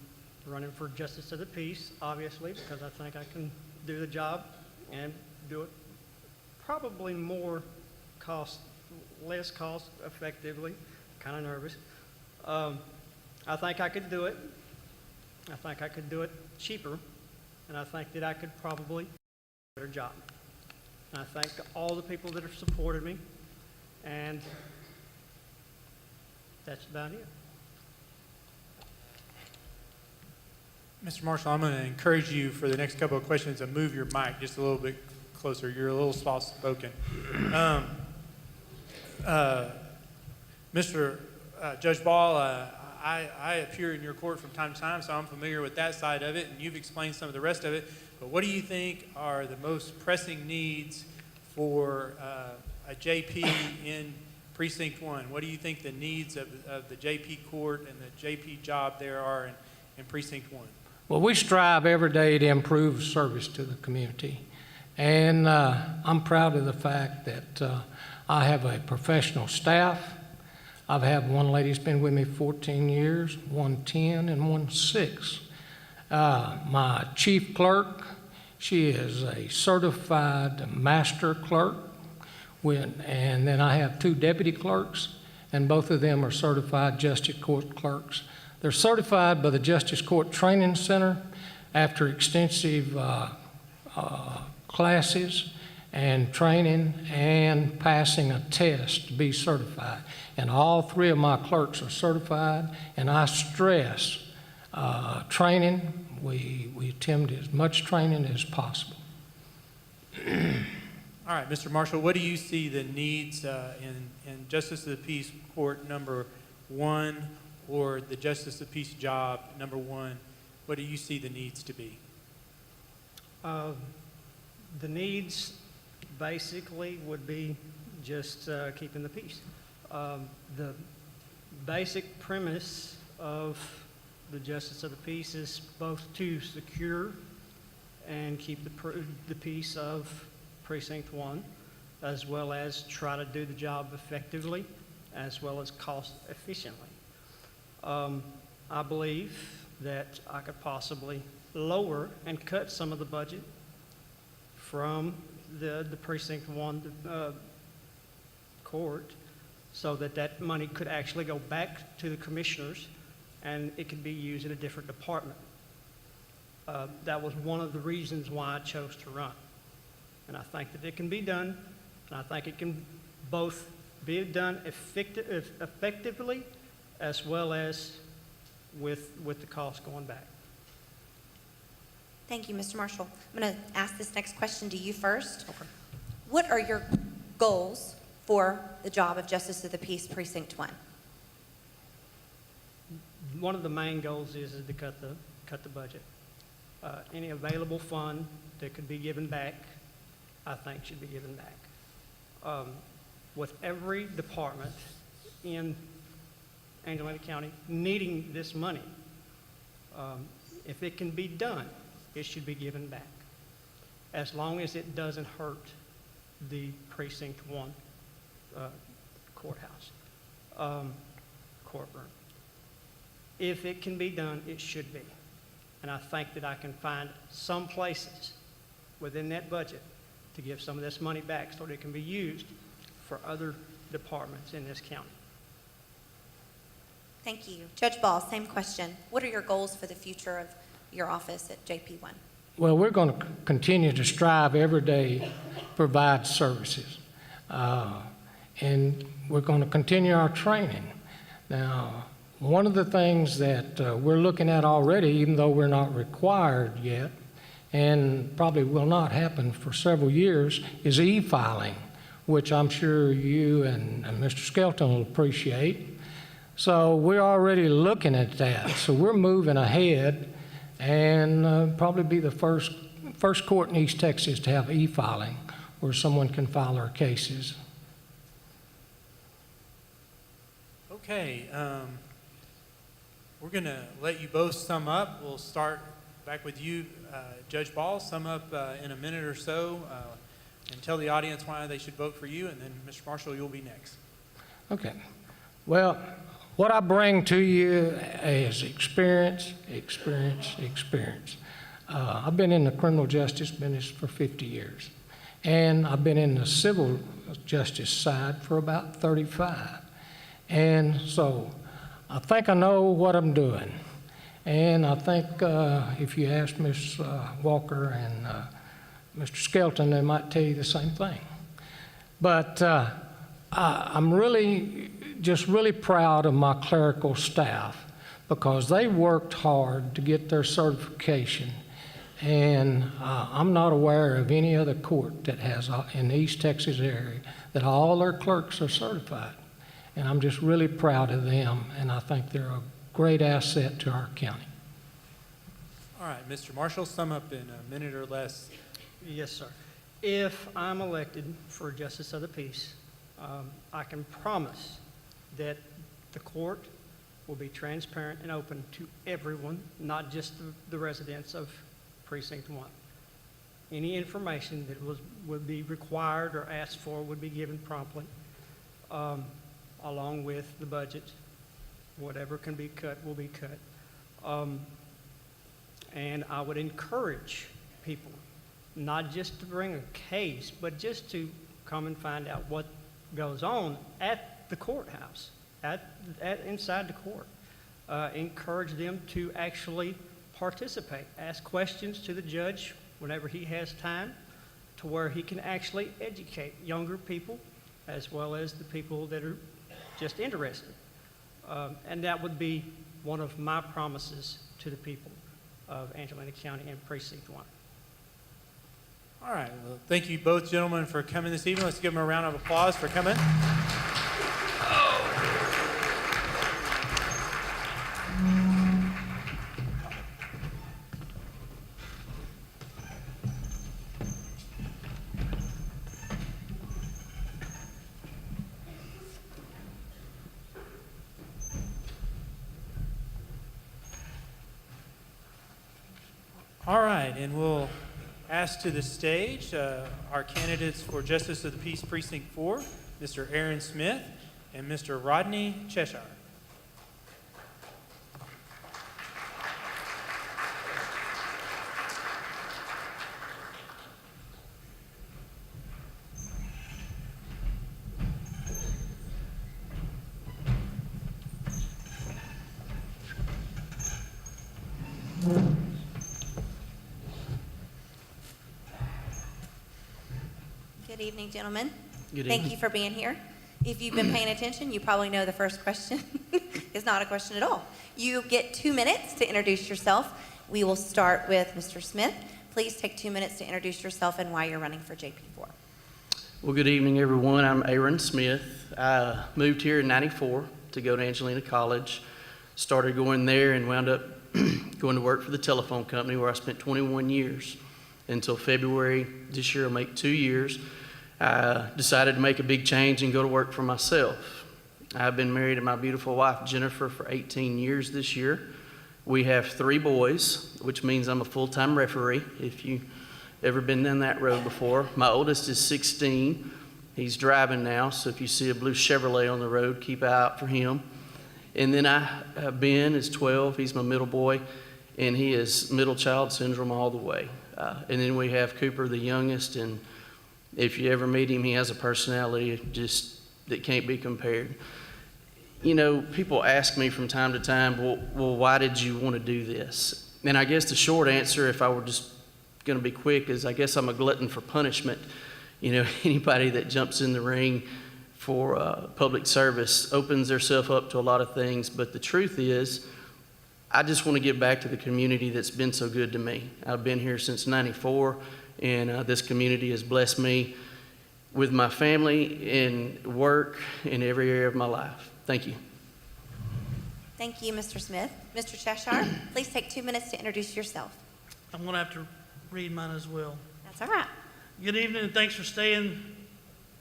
running for Justice of the Peace, obviously, because I think I can do the job and do it probably less cost effectively. Kind of nervous. I think I could do it. I think I could do it cheaper, and I think that I could probably do a better job. And I thank all the people that have supported me, and that's about it. Mr. Marshall, I'm going to encourage you for the next couple of questions to move your mic just a little bit closer. You're a little soft-spoken. Mr. Judge Ball, I appear in your court from time to time, so I'm familiar with that side of it, and you've explained some of the rest of it. But what do you think are the most pressing needs for a JP in Precinct 1? What do you think the needs of the JP court and the JP job there are in Precinct 1? Well, we strive every day to improve service to the community. And I'm proud of the fact that I have a professional staff. I've had one lady who's been with me 14 years, one 10, and one 6. My chief clerk, she is a certified master clerk. And then I have 2 deputy clerks, and both of them are certified justice court clerks. They're certified by the Justice Court Training Center after extensive classes and training and passing a test to be certified. And all 3 of my clerks are certified, and I stress training. We attempt as much training as possible. All right, Mr. Marshall, what do you see the needs in Justice of the Peace Court number 1 or the Justice of the Peace job number 1? What do you see the needs to be? The needs basically would be just keeping the peace. The basic premise of the Justice of the Peace is both to secure and keep the peace of Precinct 1, as well as try to do the job effectively, as well as cost efficiently. I believe that I could possibly lower and cut some of the budget from the Precinct 1 court, so that that money could actually go back to the commissioners and it could be used in a different department. That was one of the reasons why I chose to run. And I think that it can be done, and I think it can both be done effectively as well as with the cost going back. Thank you, Mr. Marshall. I'm going to ask this next question to you first. Okay. What are your goals for the job of Justice of the Peace Precinct 1? One of the main goals is to cut the budget. Any available fund that could be given back, I think should be given back. With every department in Angelina County needing this money, if it can be done, it should be given back, as long as it doesn't hurt the Precinct 1 courthouse, courtroom. If it can be done, it should be. And I think that I can find some places within that budget to give some of this money back so that it can be used for other departments in this county. Thank you. Judge Ball, same question. What are your goals for the future of your office at JP1? Well, we're going to continue to strive every day to provide services. And we're going to continue our training. Now, one of the things that we're looking at already, even though we're not required yet, and probably will not happen for several years, is e-filing, which I'm sure you and Mr. Skelton will appreciate. So we're already looking at that. So we're moving ahead, and probably be the first court in East Texas to have e-filing, where someone can file our cases. Okay, we're going to let you both sum up. We'll start back with you, Judge Ball. Sum up in a minute or so and tell the audience why they should vote for you, and then Mr. Marshall, you'll be next. Okay. Well, what I bring to you is experience. I've been in the criminal justice business for 50 years, and I've been in the civil justice side for about 35. And so I think I know what I'm doing. And I think if you ask Ms. Walker and Mr. Skelton, they might tell you the same thing. But I'm really proud of my clerical staff, because they worked hard to get their certification. And I'm not aware of any other court that has, in the East Texas area, that all their clerks are certified. And I'm just really proud of them, and I think they're a great asset to our county. All right, Mr. Marshall, sum up in a minute or less. Yes, sir. If I'm elected for Justice of the Peace, I can promise that the court will be transparent and open to everyone, not just the residents of Precinct 1. Any information that would be required or asked for would be given promptly, along with the budget. Whatever can be cut will be cut. And I would encourage people not just to bring a case, but just to come and find out what goes on at the courthouse, inside the court. Encourage them to actually participate, ask questions to the judge whenever he has time, to where he can actually educate younger people as well as the people that are just interested. And that would be one of my promises to the people of Angelina County and Precinct 1. All right, well, thank you both gentlemen for coming this evening. Let's give them a round of applause for coming. All right, and we'll ask to the stage our candidates for Justice of the Peace Precinct 4, Mr. Aaron Smith and Mr. Rodney Cheshire. Good evening, gentlemen. Good Thank evening. you for being here. If you've been paying attention, you probably know the first question is not a question at all. You get 2 minutes to introduce yourself. We will start with Mr. Smith. Please take 2 minutes to introduce yourself and why you're running for JP4. Well, good evening, everyone. I'm Aaron Smith. I moved here in '94 to go to Angelina College. Started going there and wound up going to work for the telephone company where I spent 21 years. Until February this year, I'll make 2 years. I decided to make a big change and go to work for myself. I've been married to my beautiful wife, Jennifer, for 18 years this year. We have 3 boys, which means I'm a full-time referee, if you've ever been down that road before. My oldest is 16. He's driving now, so if you see a blue Chevrolet on the road, keep an eye out for him. And then Ben is 12. He's my middle boy, and he is middle child syndrome all the way. And then we have Cooper, the youngest, and if you ever meet him, he has a personality just that can't be compared. You know, people ask me from time to time, well, why did you want to do this? And I guess the short answer, if I were just going to be quick, is I guess I'm a glutton for punishment. You know, anybody that jumps in the ring for public service opens themselves up to a lot of things. But the truth is, I just want to give back to the community that's been so good to me. I've been here since '94, and this community has blessed me with my family and work in every area of my life. Thank you. Thank you, Mr. Smith. Mr. Cheshire, please take 2 minutes to introduce yourself. I'm going to have to read mine as well. That's all right. Good evening, and thanks for staying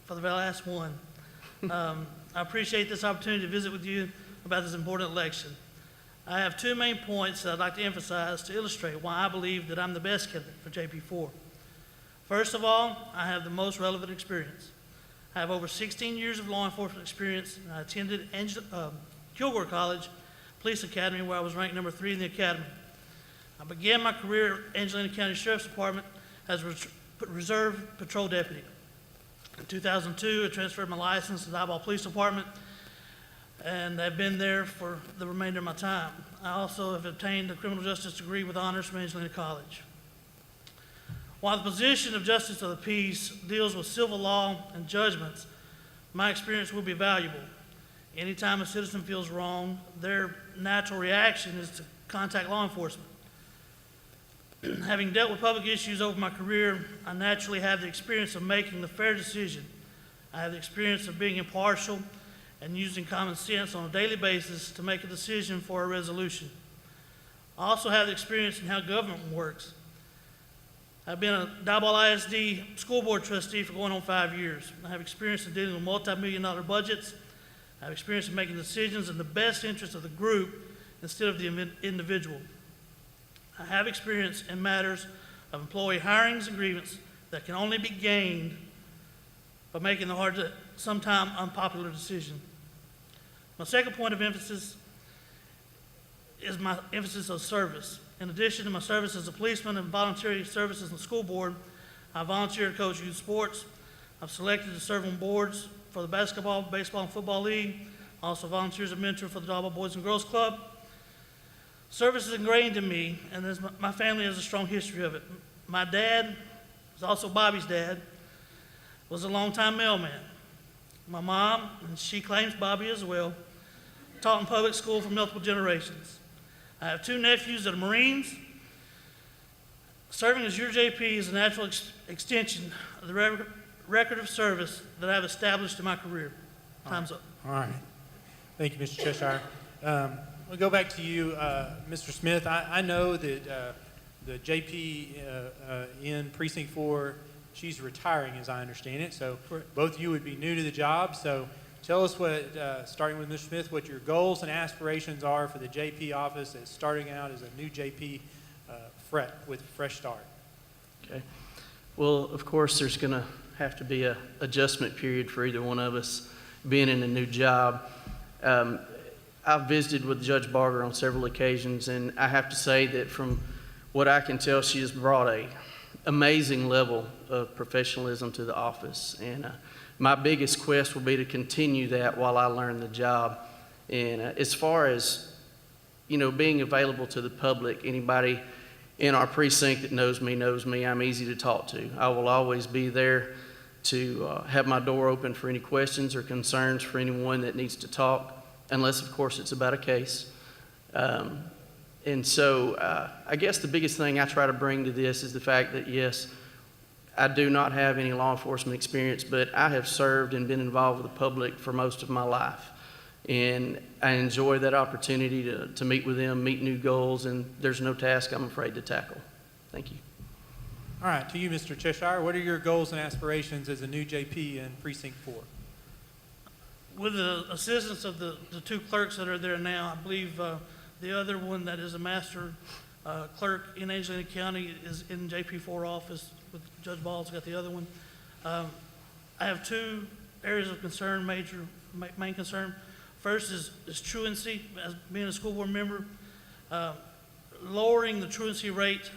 for the last one. I appreciate this opportunity to visit with you about this important election. I have 2 main points that I'd like to emphasize to illustrate why I believe that I'm the best candidate for JP4. First of all, I have the most relevant experience. I have over 16 years of law enforcement experience, and I attended Kilgore College Police Academy, where I was ranked number 3 in the academy. I began my career at Angelina County Sheriff's Department as a reserve patrol deputy. In 2002, I transferred my license to the Eyeball Police Department, and I've been there for the remainder of my time. I also have obtained a criminal justice degree with honors from Angelina College. While the position of Justice of the Peace deals with civil law and judgments, my experience will be valuable. Anytime a citizen feels wrong, their natural reaction is to contact law enforcement. Having dealt with public issues over my career, I naturally have the experience of making the fair decision. I have the experience of being impartial and using common sense on a daily basis to make a decision for a resolution. I also have the experience in how government works. I've been a Diboll ISD school board trustee for going on 5 years. I have experience in dealing with multi-million-dollar budgets. I have experience in making decisions in the best interest of the group instead of the individual. I have experience in matters of employee hirings and grievance that can only be gained by making the hard, sometimes unpopular decision. My second point of emphasis is my emphasis on service. In addition to my service as a policeman and voluntary services in the school board, I volunteer to coach youth sports. I've selected to serve on boards for the basketball, baseball, and football league. I also volunteer as a mentor for the Diboll Boys and Girls Club. Service is ingrained in me, and my family has a strong history of it. My dad, who's also Bobby's dad, was a longtime mailman. My mom, and she claims Bobby as well, taught in public school for multiple generations. I have 2 nephews that are Marines. Serving as your JP is a natural extension of the record of service that I've established in my career. Time's up. All right. Thank you, Mr. Cheshire. We'll go back to you, Mr. Smith. I know that the JP in Precinct 4, she's retiring, as I understand it. So both of you would be new to the job. So tell us what, starting with Mr. Smith, what your goals and aspirations are for the JP office as starting out as a new JP with a fresh start. Okay. Well, of course, there's going to have to be a adjustment period for either one of us being in a new job. I've visited with Judge Barger on several occasions, and I have to say that from what I can tell, she has brought a amazing level of professionalism to the office. And my biggest quest will be to continue that while I learn the job. And as far as, being available to the public, anybody in our precinct that knows me. I'm easy to talk to. I will always be there to have my door open for any questions or concerns for anyone that needs to talk, unless, of course, it's about a case. And so I guess the biggest thing I try to bring to this is the fact that, yes, I do not have any law enforcement experience, but I have served and been involved with the public for most of my life. And I enjoy that opportunity to meet with them, meet new goals, and there's no task I'm afraid to tackle. Thank you. All right, to you, Mr. Cheshire, what are your goals and aspirations as a new JP in Precinct 4? With the assistance of the two clerks that are there now, I believe the other one that is a master clerk in Angelina County is in JP4 office with Judge Ball's got the other one. I have two areas of concern, main concern. First is truancy. As being a school board member, lowering the truancy rate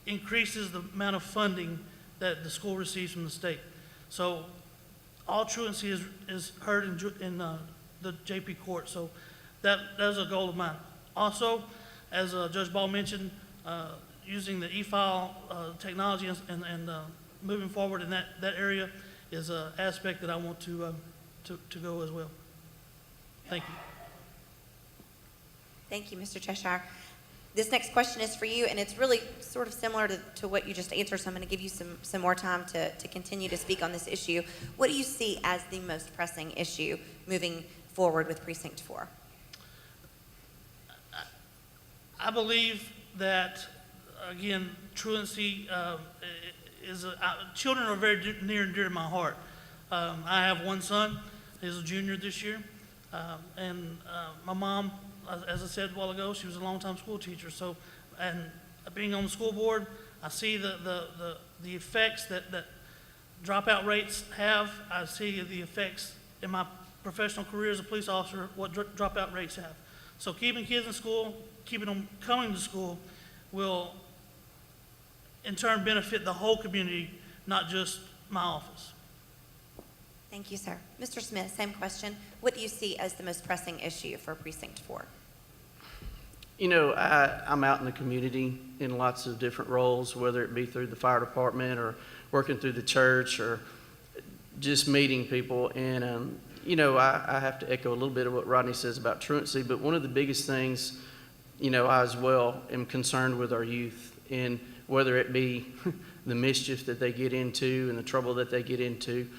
increases the amount of funding that the school receives from the state. So all truancy is heard in the JP court. So that is a goal of mine. Also, as Judge Ball mentioned, using the e-file technology and moving forward in that area is an aspect that I want to go as well. Thank you. Thank you, Mr. Cheshire. This next question is for you, and it's really sort of similar to what you just answered, so I'm going to give you some more time to continue to speak on this issue. What do you see as the most pressing issue moving forward with Precinct 4? I believe that, again, truancy children are very near and dear to my heart. I have one son. He's a junior this year. And my mom, as I said a while ago, she was a longtime school teacher. So, and being on the school board, I see the effects that dropout rates have. I see the effects in my professional career as a police officer, what dropout rates have. So keeping kids in school, keeping them coming to school will in turn benefit the whole community, not just my office. Thank you, sir. Mr. Smith, same question. What do you see as the most pressing issue for Precinct 4? I'm out in the community in lots of different roles, whether it be through the fire department or working through the church or just meeting people. And, I have to echo a little bit of what Rodney says about truancy, but one of the biggest things, I as well am concerned with our youth, and whether it be the mischief that they get into and the trouble that they get into,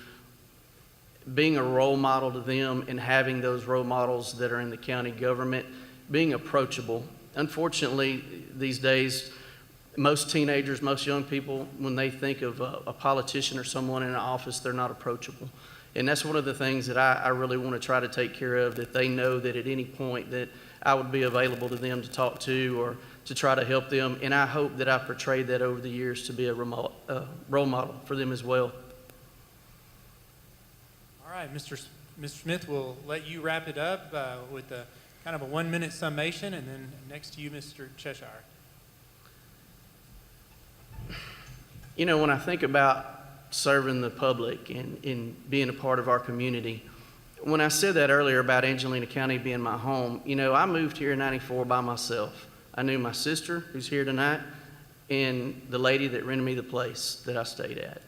being a role model to them and having those role models that are in the county government, being approachable. Unfortunately, these days, most teenagers, most young people, when they think of a politician or someone in an office, they're not approachable. And that's one of the things that I really want to try to take care of, that they know that at any point that I would be available to them to talk to or to try to help them. And I hope that I've portrayed that over the years to be a role model for them as well. All right, Mr. Smith, we'll let you wrap it up with a kind of a 1-minute summation, and then next to you, Mr. Cheshire. When I think about serving the public and being a part of our community, when I said that earlier about Angelina County being my home, I moved here in '94 by myself. I knew my sister, who's here tonight, and the lady that rented me the place that I stayed at.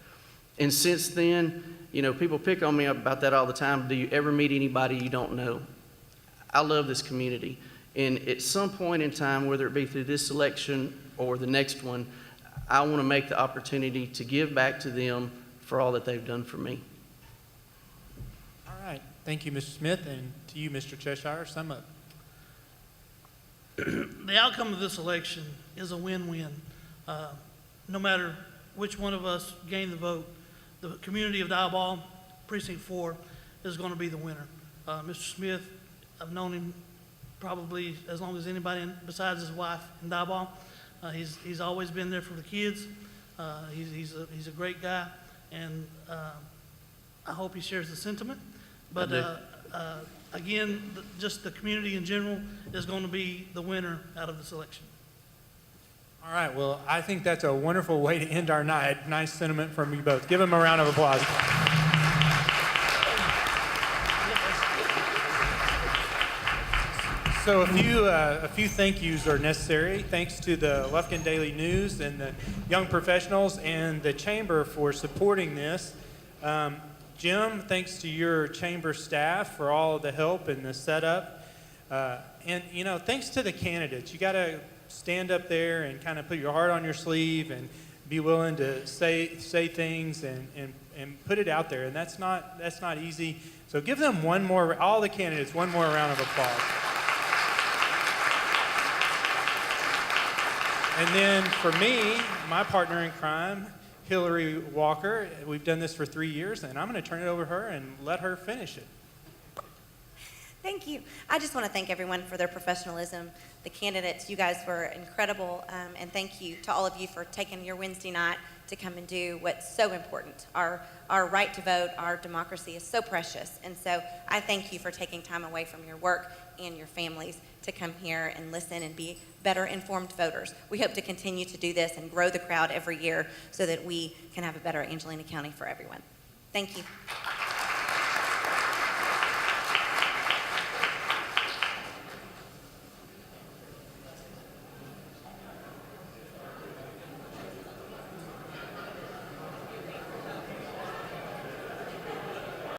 And since then, people pick on me about that all the time. Do you ever meet anybody you don't know? I love this community. And at some point in time, whether it be through this election or the next one, I want to make the opportunity to give back to them for all that they've done for me. All right. Thank you, Mr. Smith. And to you, Mr. Cheshire, sum up. The outcome of this election is a win-win. No matter which one of us gain the vote, the community of Diboll, Precinct 4, is going to be the winner. Mr. Smith, I've known him probably as long as anybody besides his wife in Diboll. He's always been there for the kids. He's a great guy, and I hope he shares the sentiment. But again, just the community in general is going to be the winner out of this election. All right, well, I think that's a wonderful way to end our night. Nice sentiment from you both. Give them a round of applause. So a few thank yous are necessary. Thanks to the Lufkin Daily News and the young professionals and the Chamber for supporting this. Jim, thanks to your Chamber staff for all of the help and the setup. And, you know, thanks to the candidates. You got to stand up there and kind of put your heart on your sleeve and be willing to say things and put it out there. And that's not easy. So give them all the candidates, one more round of applause. And then for me, my partner in crime, Hillary Walker, we've done this for 3 years, and I'm going to turn it over to her and let her finish it. Thank you. I just want to thank everyone for their professionalism. The candidates, you guys were incredible, and thank you to all of you for taking your Wednesday night to come and do what's so important. Our right to vote, our democracy is so precious, and so I thank you for taking time away from your work and your families to come here and listen and be better informed voters. We hope to continue to do this and grow the crowd every year so that we can have a better Angelina County for everyone. Thank you.